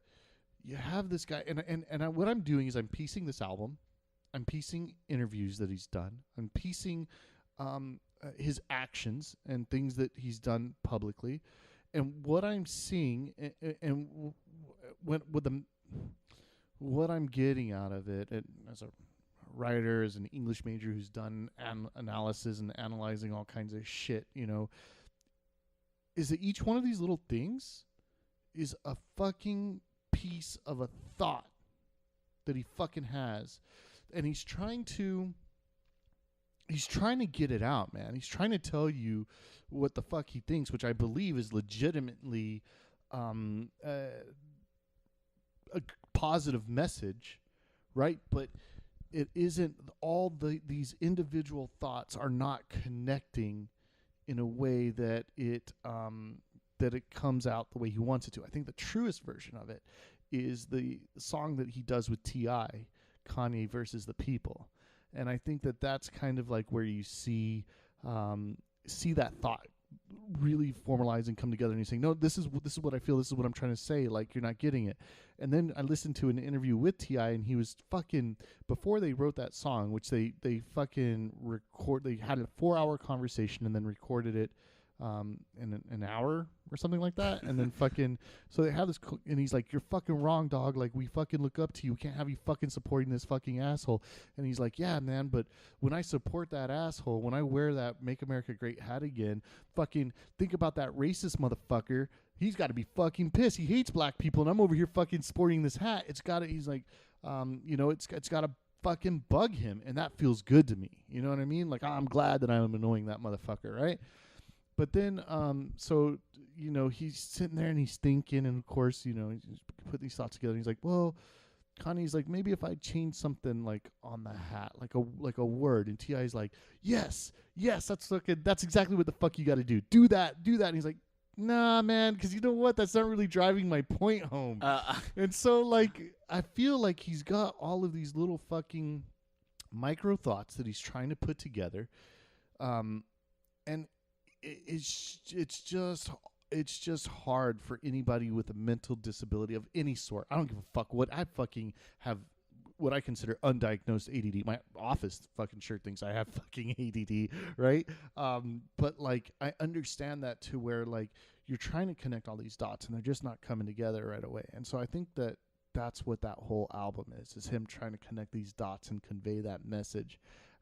you have this guy, and what I'm doing is I'm piecing this album. I'm piecing interviews that he's done. I'm piecing his actions and things that he's done publicly. And what I'm seeing, and what I'm getting out of it, as a writer, as an English major who's done analysis and analyzing all kinds of shit, is that each one of these little things is a fucking piece of a thought that he fucking has, and he's trying to get it out, man. He's trying to tell you what the fuck he thinks, which I believe is legitimately a positive message, right? But it isn't. All these individual thoughts are not connecting in a way that it comes out the way he wants it to. I think the truest version of it is the song that he does with T.I., Kanye versus the People. And I think that that's kind of like where you see that thought really formalize and come together, and you're saying, no, this is what I feel, this is what I'm trying to say, like, you're not getting it. And then I listened to an interview with T.I., and he was fucking, before they wrote that song, which they fucking they had a 4-hour conversation and then recorded it in an hour or something like that, and then fucking, so they have this, and he's like, you're fucking wrong, dog, like, we fucking look up to you, we can't have you fucking supporting this fucking asshole. And he's like, yeah, man, but when I support that asshole, when I wear that Make America Great hat again, fucking think about that racist motherfucker, he's got to be fucking pissed, he hates black people, and I'm over here fucking sporting this hat, he's like, it's got to fucking bug him, and that feels good to me, you know what I mean? Like, I'm glad that I'm annoying that motherfucker, right? But then, he's sitting there and he's thinking, and of course, he's putting these thoughts together. And he's like, well, Kanye's like, maybe if I change something like on the hat, like a word. And T.I.'s like, yes, that's exactly what the fuck you got to do. Do that. And he's like, nah, man, because you know what? That's not really driving my point home. And so, like, I feel like he's got all of these little fucking micro thoughts that he's trying to put together, and it's just hard for anybody with a mental disability of any sort. I don't give a fuck what I fucking have, what I consider undiagnosed ADD. My office fucking shirt thinks I have fucking ADD, right? But like, I understand that to where, like, you're trying to connect all these dots and they're just not coming together right away. And so I think that that's what that whole album is him trying to connect these dots and convey that message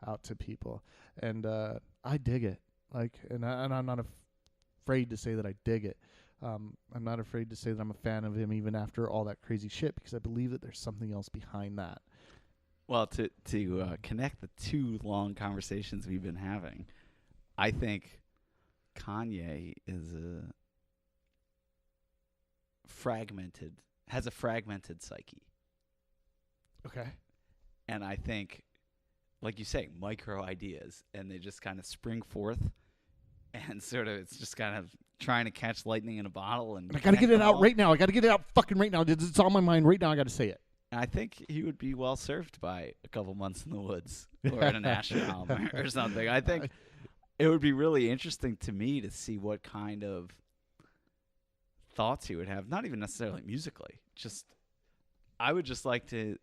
out to people. And I dig it. Like, and I'm not afraid to say that I dig it. I'm not afraid to say that I'm a fan of him even after all that crazy shit, because I believe that there's something else behind that. Well, to connect the two long conversations we've been having, I think Kanye is has a fragmented psyche. Okay. And I think, like you say, micro ideas, and they just kind of spring forth, and sort of it's just kind of trying to catch lightning in a bottle. And I got to get it out right now. I got to get it out fucking right now. It's on my mind right now. I got to say it. I think he would be well served by a couple months in the woods or in a national album or something. I think it would be really interesting to me to see what kind of thoughts he would have, not even necessarily musically. Just I would just like to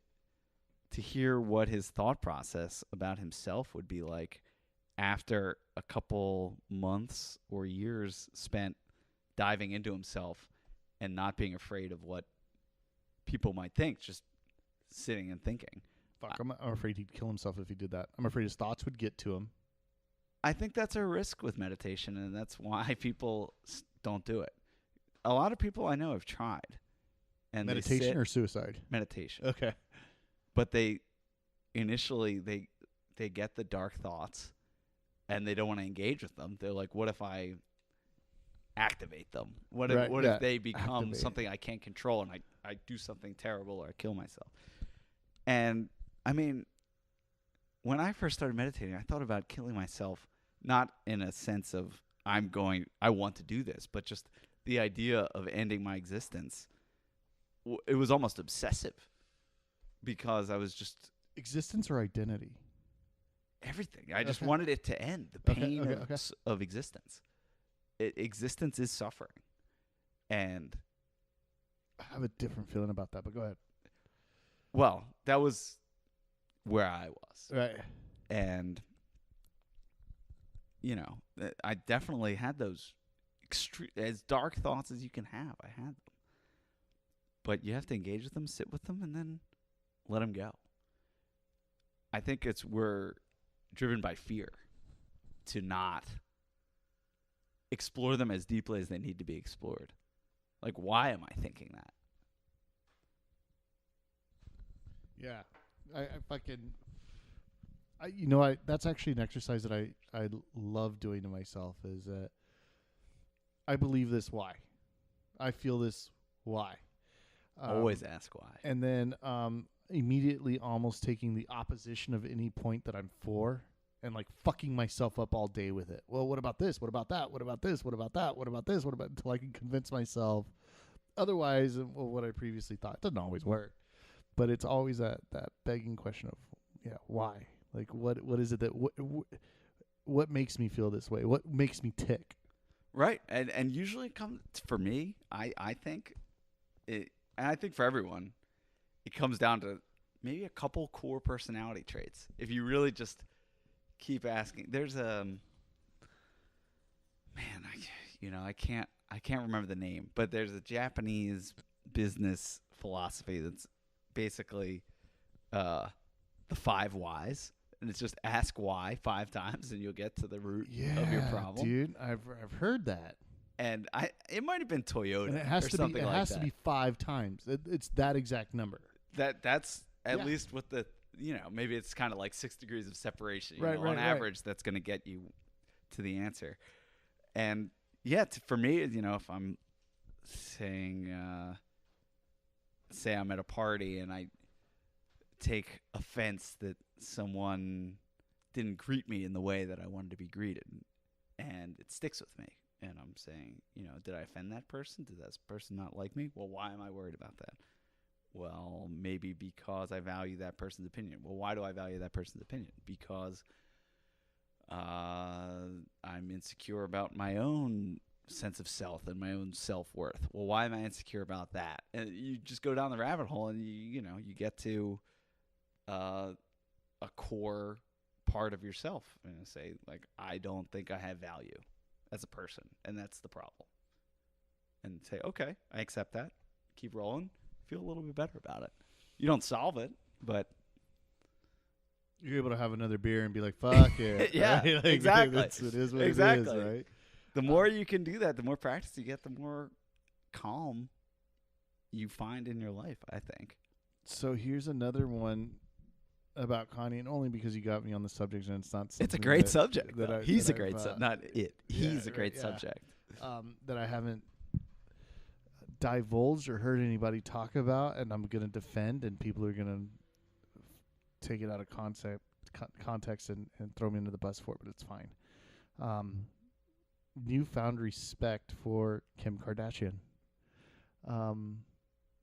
hear what his thought process about himself would be like after a couple months or years spent diving into himself and not being afraid of what people might think, just sitting and thinking. Fuck, I'm afraid he'd kill himself if he did that. I'm afraid his thoughts would get to him. I think that's a risk with meditation, and that's why people don't do it. A lot of people I know have tried. And meditation or suicide? Meditation. Okay. But they initially they get the dark thoughts and they don't want to engage with them. They're like, what if I activate them? What if they become something I can't control and I do something terrible or I kill myself? And I mean, when I first started meditating, I thought about killing myself, not in a sense of I want to do this, but just the idea of ending my existence. It was almost obsessive because I was just existence or identity. Everything. I just wanted it to end. The pain of existence. Existence is suffering, and I have a different feeling about that. But go ahead. Well, that was where I was, right? And I definitely had those as dark thoughts as you can have. I had them. But you have to engage with them, sit with them, and then let them go. I think we're driven by fear to not explore them as deeply as they need to be explored. Like, why am I thinking that? Yeah. That's actually an exercise that I love doing to myself is that I believe this why. I feel this why. Always ask why. And then immediately almost taking the opposition of any point that I'm for and like fucking myself up all day with it. Well, what about this? What about that? What about this? What about that? What about this? What about until I can convince myself otherwise what I previously thought. It doesn't always work. But it's always that begging question of why? Like what is it that what makes me feel this way? What makes me tick? Right. And usually it comes for me, I think it. And I think for everyone, it comes down to maybe a couple core personality traits. If you really just keep asking, there's I can't remember the name, but there's a Japanese business philosophy that's basically the 5 whys, and it's just ask why 5 times, and you'll get to the root of your problem. Dude, I've heard that. And it might have been Toyota and it has or to something be, it like has that. to be 5 times. It's that exact number. That's at least with the maybe it's kind of like 6 degrees of separation. Right, on average, that's going to get you to the answer. And for me, if I'm saying, say I'm at a party and I take offense that someone didn't greet me in the way that I wanted to be greeted, and it sticks with me. And I'm saying, did I offend that person? Did that person not like me? Well, why am I worried about that? Well, maybe because I value that person's opinion. Well, why do I value that person's opinion? Because I'm insecure about my own sense of self and my own self-worth. Well, why am I insecure about that? And you just go down the rabbit hole and you get to a core part of yourself and say, like, I don't think I have value as a person, and that's the problem. And say, okay, I accept that. Keep rolling. Feel a little bit better about it. You don't solve it, but You're able to have another beer and be like, "Fuck it." Yeah, right? Like, exactly. It is what Exactly. it is, right? The more you can do that, the more practice you get, the more calm you find in your life, I think. So here's another one about Kanye, and only because you got me on the subject, and it's not. It's a something great that, subject. That He's a I've, great subject. Not it. He's a great yeah. subject. That I haven't divulged or heard anybody talk about, and I'm going to defend, and people are going to take it out of context and throw me into the bus for it, but it's fine. Newfound respect for Kim Kardashian.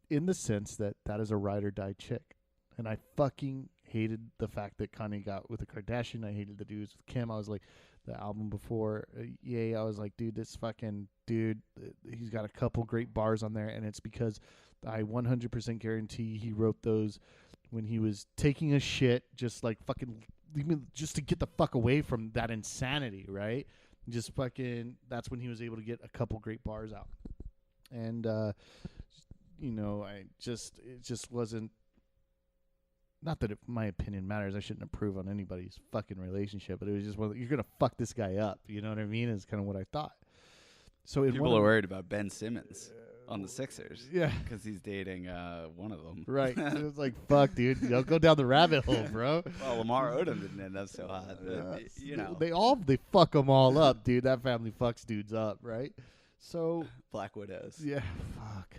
In the sense that is a ride or die chick. And I fucking hated the fact that Kanye got with a Kardashian. I hated the dudes with Kim. I was like, the album before, I was like, dude, this fucking dude, he's got a couple great bars on there, and it's because I 100% guarantee he wrote those when he was taking a shit, just like fucking, just to get the fuck away from that insanity, right? Just fucking, that's when he was able to get a couple great bars out. And, it just wasn't, not that my opinion matters. I shouldn't approve on anybody's fucking relationship, but it was just you're going to fuck this guy up. You know what I mean? Is kind of what I thought. So people are worried about Ben Simmons on the Sixers. Yeah. Because he's dating one of them. Right. It was like, fuck, dude. Go down the rabbit hole, bro. Well, Lamar Odom didn't end up so hot. But, They fuck them all up, dude. That family fucks dudes up, right? So Black Widows. Yeah, fuck.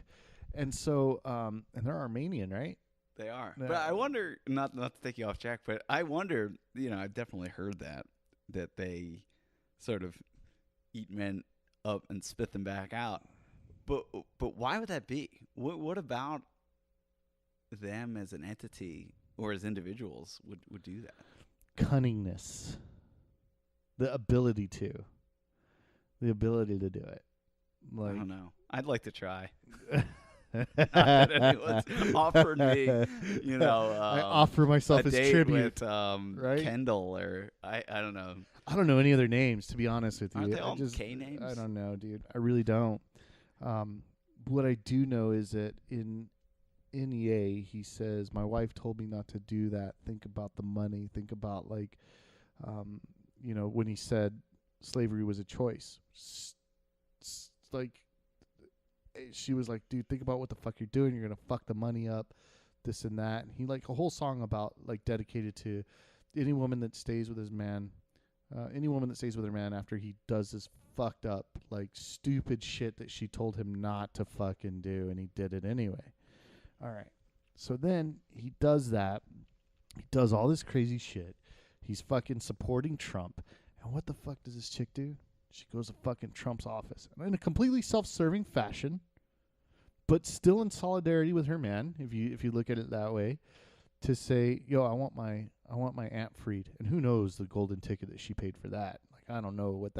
And so, and they're Armenian, right? They are. But I wonder, not to take you off track, but I wonder, I've definitely heard that they sort of eat men up and spit them back out. But why would that be? What about them as an entity or as individuals would do that? Cunningness. The ability to do it. Like, I don't know. I'd like to try. Not that anyone's offered me, I offer myself a as date tribute. with right? Kendall, or I don't know. I don't know any other names, to be honest with you. Aren't they all K names? I don't know, dude. I really don't. What I do know is that in EA, he says, my wife told me not to do that. Think about the money. Think about, like, when he said slavery was a choice. Like, she was like, dude, think about what the fuck you're doing. You're going to fuck the money up, this and that. And he, like, a whole song about, like, dedicated to any woman that stays with his man, any woman that stays with her man after he does this fucked up, like, stupid shit that she told him not to fucking do, and he did it anyway. All right. So then he does that. He does all this crazy shit. He's fucking supporting Trump. And what the fuck does this chick do? She goes to fucking Trump's office, and in a completely self-serving fashion, but still in solidarity with her man, if you look at it that way, to say, yo, I want my aunt freed. And who knows the golden ticket that she paid for that? Like, I don't know what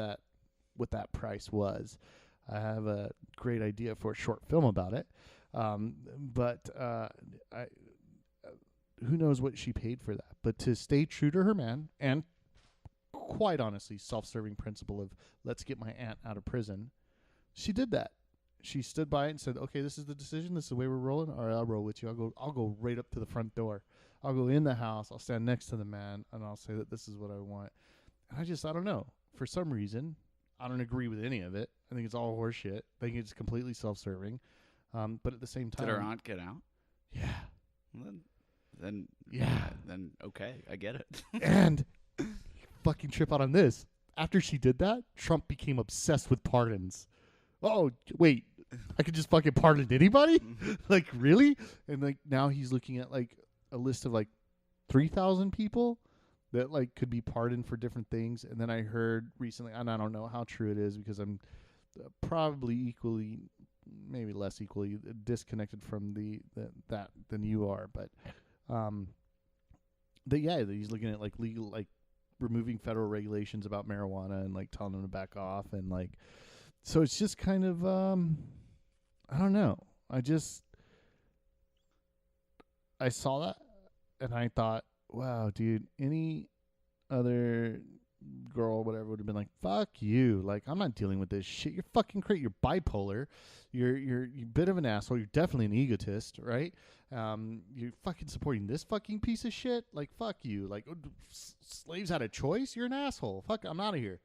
that price was. I have a great idea for a short film about it, but who knows what she paid for that? But to stay true to her man, and quite honestly, self-serving principle of let's get my aunt out of prison, she did that. She stood by it and said, okay, this is the decision. This is the way we're rolling. All right, I'll roll with you. I'll go right up to the front door. I'll go in the house. I'll stand next to the man, and I'll say that this is what I want. And I don't know. For some reason, I don't agree with any of it. I think it's all horseshit. I think it's completely self-serving. But at the same time, did her aunt get out? Yeah. Well, then yeah. Then okay, I get it. And fucking trip out on this. After she did that, Trump became obsessed with pardons. Oh, wait, I could just fucking pardon anybody? Like, really? And, like, now he's looking at, like, a list of, like, 3,000 people that, like, could be pardoned for different things. And then I heard recently, and I don't know how true it is because I'm probably equally, maybe less equally disconnected from that than you are. But that he's looking at, like, legal, like, removing federal regulations about marijuana and, like, telling them to back off. And, like, so it's just kind of, I don't know. I saw that and I thought, wow, dude, any other girl, whatever, would have been like, "Fuck you! Like, I'm not dealing with this shit. You're fucking crazy. You're bipolar. You're a bit of an asshole. You're definitely an egotist, right? You're fucking supporting this fucking piece of shit. Like, fuck you. Like, slaves had a choice. You're an asshole. Fuck, I'm out of here."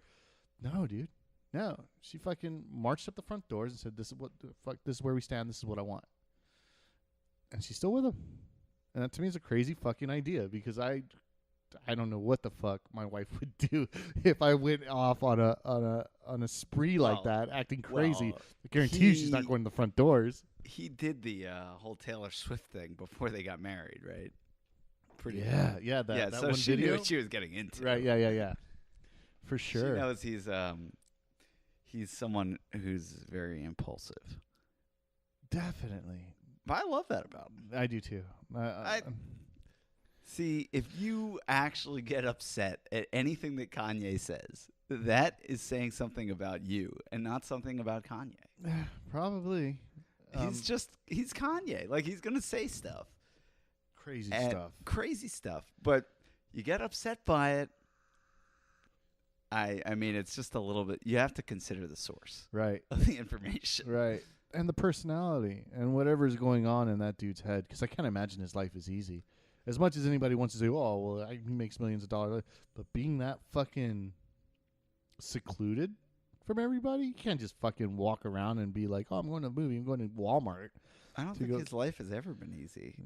No, dude. No, she fucking marched up the front doors and said, "This is what the fuck. This is where we stand. This is what I want." And she's still with him. And that to me is a crazy fucking idea because I don't know what the fuck my wife would do if I went off on a spree like that, acting crazy. I guarantee you she's not going to the front doors. He did the whole Taylor Swift thing before they got married, right? Yeah. That so one she video? knew what she was getting into. Right, yeah. For sure. She knows he's someone who's very impulsive. Definitely. But I love that about him. I do too. See, if you actually get upset at anything that Kanye says, that is saying something about you and not something about Kanye. Probably. He's Kanye. Like, he's going to say stuff. Crazy stuff. But you get upset by it. I mean, it's just a little bit, you have to consider the source. Right. Of the information. Right. And the personality and whatever's going on in that dude's head. Because I can't imagine his life is easy. As much as anybody wants to say, "Oh, well, he makes millions of dollars," but being that fucking secluded from everybody, you can't just fucking walk around and be like, "Oh, I'm going to a movie. I'm going to Walmart." I don't think his life has ever been easy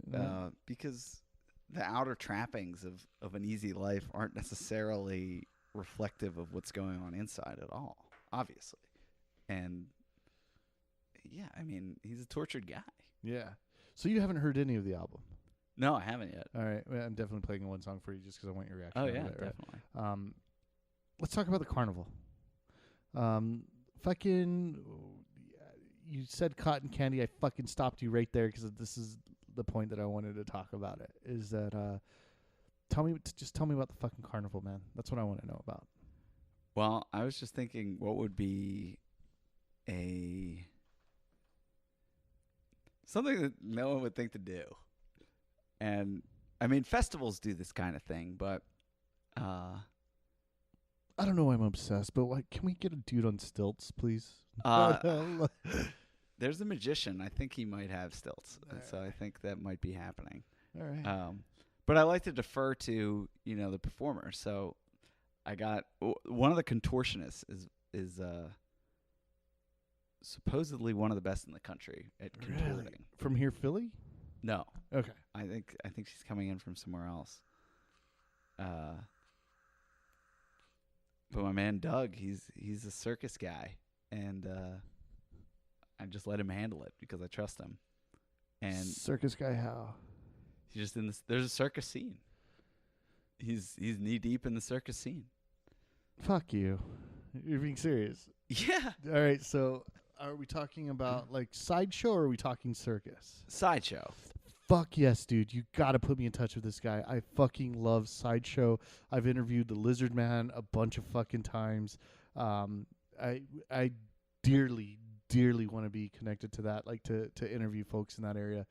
because the outer trappings of an easy life aren't necessarily reflective of what's going on inside at all, obviously. And yeah, I mean, he's a tortured guy. Yeah. So you haven't heard any of the album? No, I haven't yet. All right. Well, I'm definitely playing one song for you just because I want your reaction. Oh, yeah, it, definitely. Right? Let's talk about the Carnival. You said cotton candy. I fucking stopped you right there because this is the point that I wanted to talk about it. Is that tell me about the fucking Carnival, man. That's what I want to know about. Well, I was just thinking, what would be something that no one would think to do. And I mean, festivals do this kind of thing, but I don't know why I'm obsessed, but can we get a dude on stilts, please? There's a magician. I think he might have stilts, so I think that might be happening. All right. But I like to defer to the performer. So I got one of the contortionists is supposedly one of the best in the country at contorting. Really? From here, Philly? No. Okay. I think she's coming in from somewhere else. But my man Doug, he's a circus guy, and I just let him handle it because I trust him. And circus guy, how? He's just in this. There's a circus scene. He's knee deep in the circus scene. Fuck you. You're being serious. Yeah. All right. So, are we talking about like sideshow, or are we talking circus? Sideshow. Fuck yes, dude. You got to put me in touch with this guy. I fucking love sideshow. I've interviewed the Lizard Man a bunch of fucking times. I dearly want to be connected to that, like to interview folks in that area.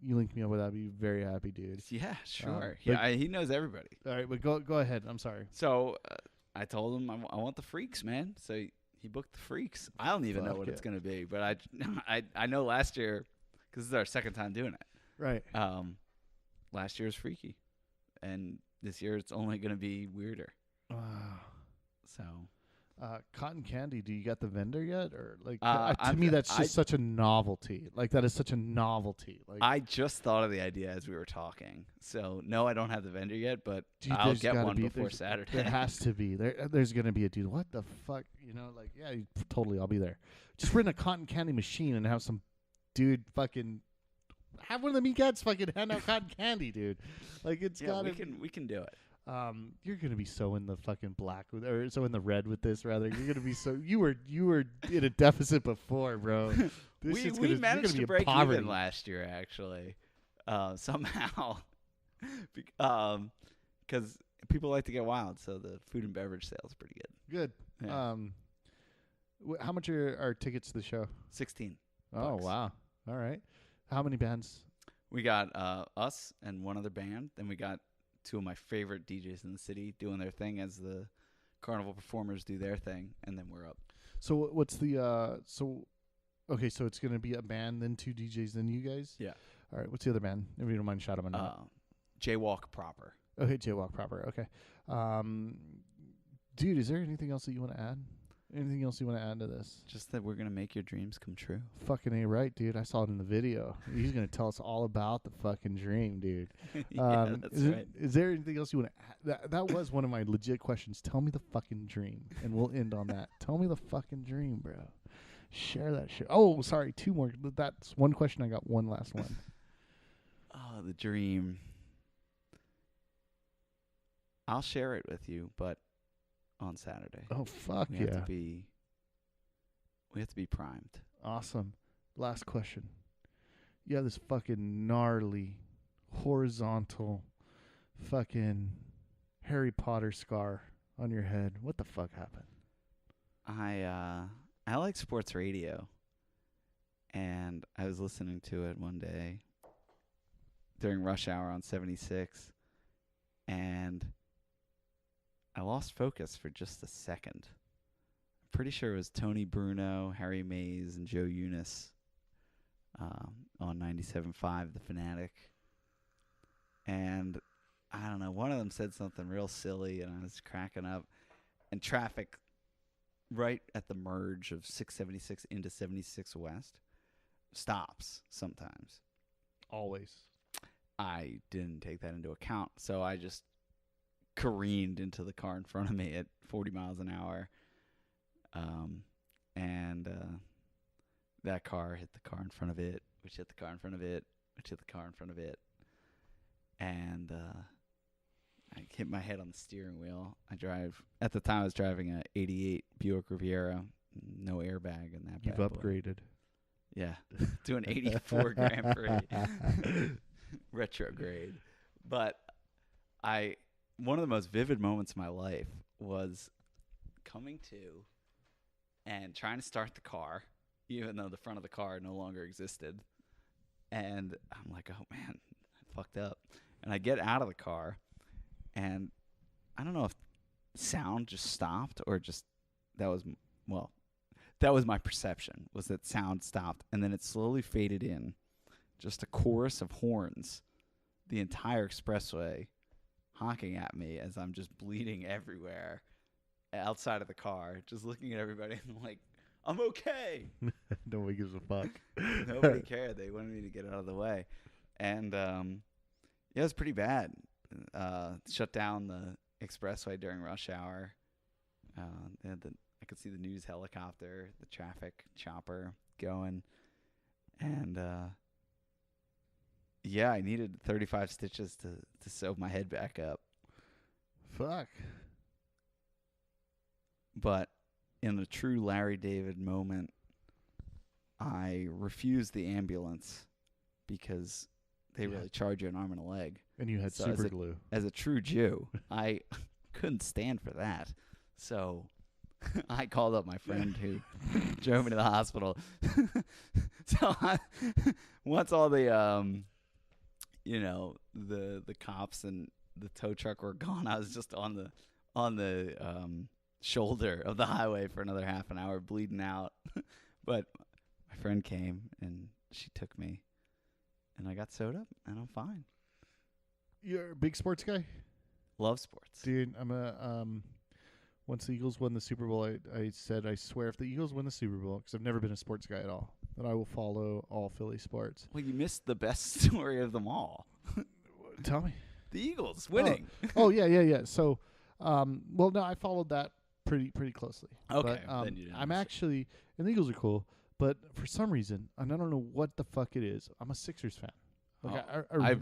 You link me up with that, I'd be very happy, dude. Yeah, sure. He knows everybody. All right, but go ahead. I'm sorry. So I told him I want the freaks, man. So he booked the freaks. I don't even know what it's going to be, but I know last year, because this is our second time doing it. Right. Last year was freaky, and this year it's only going to be weirder. Wow. So, cotton candy. Do you got the vendor yet, or like to me that's just such a novelty. Like that is such a novelty. Like I just thought of the idea as we were talking. So no, I don't have the vendor yet, but I'll get one before Saturday. There has to be. There's going to be a dude. What the fuck? Like yeah, totally. I'll be there. Just rent a cotton candy machine and have some dude fucking. Have one of the meatheads fucking hand out cotton candy, dude. Like it's got. We can do it. You're gonna be so in the fucking black or so in the red with this. Rather, you're gonna be so. You were in a deficit before, bro. We managed to break even last year, actually, somehow, because people like to get wild. So the food and beverage sales are pretty good. Good. Yeah. How much are our tickets to the show? $16. Oh wow! All right. How many bands? We got us and one other band. Then we got two of my favorite DJs in the city doing their thing as the Carnival performers do their thing, and then we're up. So what's the okay, so it's gonna be a band, then 2 DJs, then you guys. Yeah. All right. What's the other band? If you don't mind, shout them out. Jaywalk Proper. Okay, Jaywalk Proper. Okay. Dude, is there anything else that you want to add? Anything else you want to add to this? Just that we're gonna make your dreams come true. Fucking A right, dude. I saw it in the video. He's gonna tell us all about the fucking dream, dude. Yeah, that's right. Is there anything else you want to add? That was one of my legit questions. Tell me the fucking dream, and we'll end on that. Tell me the fucking dream, bro. Share that shit. Oh, sorry, 2 more. That's one question. I got one last one. Oh, the dream. I'll share it with you, but on Saturday. Oh, fuck we yeah. We have to be primed. Awesome. Last question. You have this fucking gnarly, horizontal, fucking Harry Potter scar on your head. What the fuck happened? I like sports radio, and I was listening to it one day during rush hour on 76, and I lost focus for just a second. I'm pretty sure it was Tony Bruno, Harry Mays, and Joe Eunice on 97.5, The Fanatic. And I don't know, one of them said something real silly, and I was cracking up. And traffic right at the merge of 676 into 76 West stops sometimes. Always. I didn't take that into account, so I just careened into the car in front of me at 40 miles an hour. And that car hit the car in front of it, which hit the car in front of it, which hit the car in front of it. And I hit my head on the steering wheel. At the time I was driving a 88 Buick Riviera, no airbag in that You've bad boy. upgraded. Yeah, doing 84 Grand Prix retrograde. But one of the most vivid moments of my life was coming to and trying to start the car, even though the front of the car no longer existed. And I'm like, oh man, I fucked up. And I get out of the car, and I don't know if sound just stopped or just that was my perception, was that sound stopped, and then it slowly faded in. Just a chorus of horns, the entire expressway honking at me as I'm just bleeding everywhere outside of the car, just looking at everybody and like, I'm okay. Nobody gives a fuck. Nobody cared. They wanted me to get out of the way. And yeah, it was pretty bad. Shut down the expressway during rush hour. I could see the news helicopter, the traffic chopper going. And yeah, I needed 35 stitches to sew my head back up. Fuck. But in a true Larry David moment, I refused the ambulance because they really charge you an arm and a leg. And you had super glue. As a true Jew, I couldn't stand for that. So I called up my friend who drove me to the hospital. So once all the the cops and the tow truck were gone, I was just on the shoulder of the highway for another half an hour, bleeding out. But my friend came and she took me, and I got sewed up, and I'm fine. You're a big sports guy? Love sports, dude. I'm once the Eagles won the Super Bowl, I said, I swear, if the Eagles win the Super Bowl, because I've never been a sports guy at all, that I will follow all Philly sports. Well, you missed the best story of them all. Tell me. The Eagles winning. Oh yeah. So, well, no, I followed that pretty closely. Okay. But, then you didn't I'm miss it. actually, and the Eagles are cool, but for some reason, and I don't know what the fuck it is, I'm a Sixers fan. Like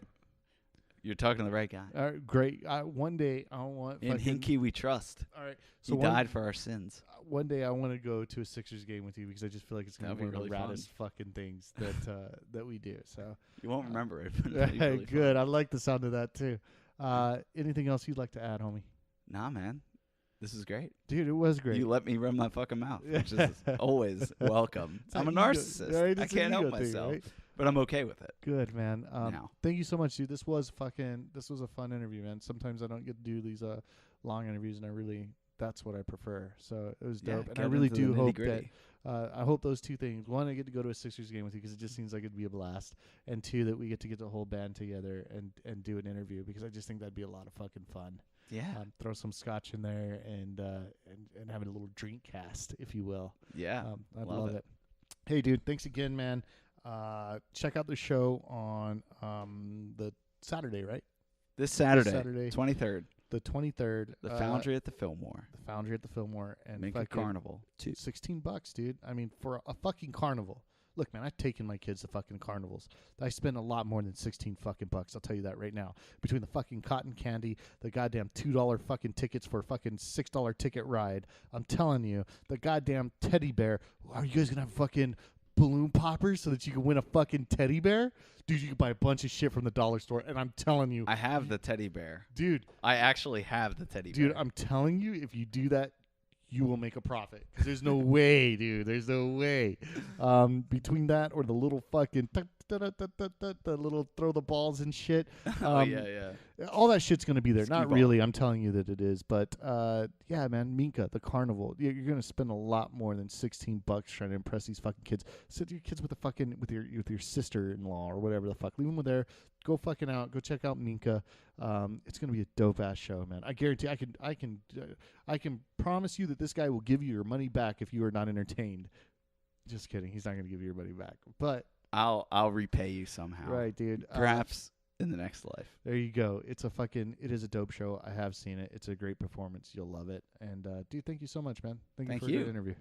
You're talking to the right guy. Great. One day I want. In Hinkie we trust. All right. So he died for our sins. One day I want to go to a Sixers game with you because I just feel like it's going to be one of the really raddest fucking things that we do. So you won't remember it. But it'll be really good. fun. I like the sound of that too. Anything else you'd like to add, homie? Nah, man. This is great. Dude, it was great. You let me run my fucking mouth, which is always welcome. I'm a narcissist. Right? I can't help myself. Right? But I'm okay with it. Good, man. Thank you so much, dude. This was a fun interview, man. Sometimes I don't get to do these long interviews, and that's what I prefer. So it was Yeah, dope, and get I really into the do hope that nitty-gritty. I hope those two things: one, I get to go to a Sixers game with you because it just seems like it'd be a blast, and two, that we get to get the whole band together and do an interview because I just think that'd be a lot of fucking fun. Yeah. Throw some scotch in there and have a little drink cast, if you will. Yeah. I'd love it. Hey, dude, thanks again, man. Check out the show on the Saturday, right? This Saturday, Saturday. 23rd. The 23rd. The Foundry at the Fillmore. The Foundry at the Fillmore. And Minka Carnival, too. $16, dude. I mean, for a fucking carnival. Look, man, I've taken my kids to fucking carnivals. I spend a lot more than 16 fucking bucks. I'll tell you that right now. Between the fucking cotton candy, the goddamn $2 fucking tickets for a fucking $6 ticket ride. I'm telling you, the goddamn teddy bear. Are you guys gonna have fucking balloon poppers so that you can win a fucking teddy bear? Dude, you can buy a bunch of shit from the dollar store, and I'm telling you, I have the teddy bear. dude. I actually have the teddy bear. Dude, I'm telling you, if you do that, you will make a profit. 'Cause there's no way, dude. There's no way. Between that or the little fucking the little throw the balls and shit. Oh yeah. All that shit's gonna be there. Skee Not ball. really. I'm telling you that it is. But yeah, man, Minka, the carnival. You're gonna spend a lot more than $16 trying to impress these fucking kids. Sit your kids with the fucking with your sister-in-law or whatever the fuck. Leave them there. Go fucking out. Go check out Minka. It's gonna be a dope ass show, man. I guarantee. I can promise you that this guy will give you your money back if you are not entertained. Just kidding. He's not gonna give you your money back. But I'll repay you somehow. right, dude. Perhaps in the next life. There you go. It is a dope show. I have seen it. It's a great performance. You'll love it. And dude, thank you so much, man. Thank you for you. the interview.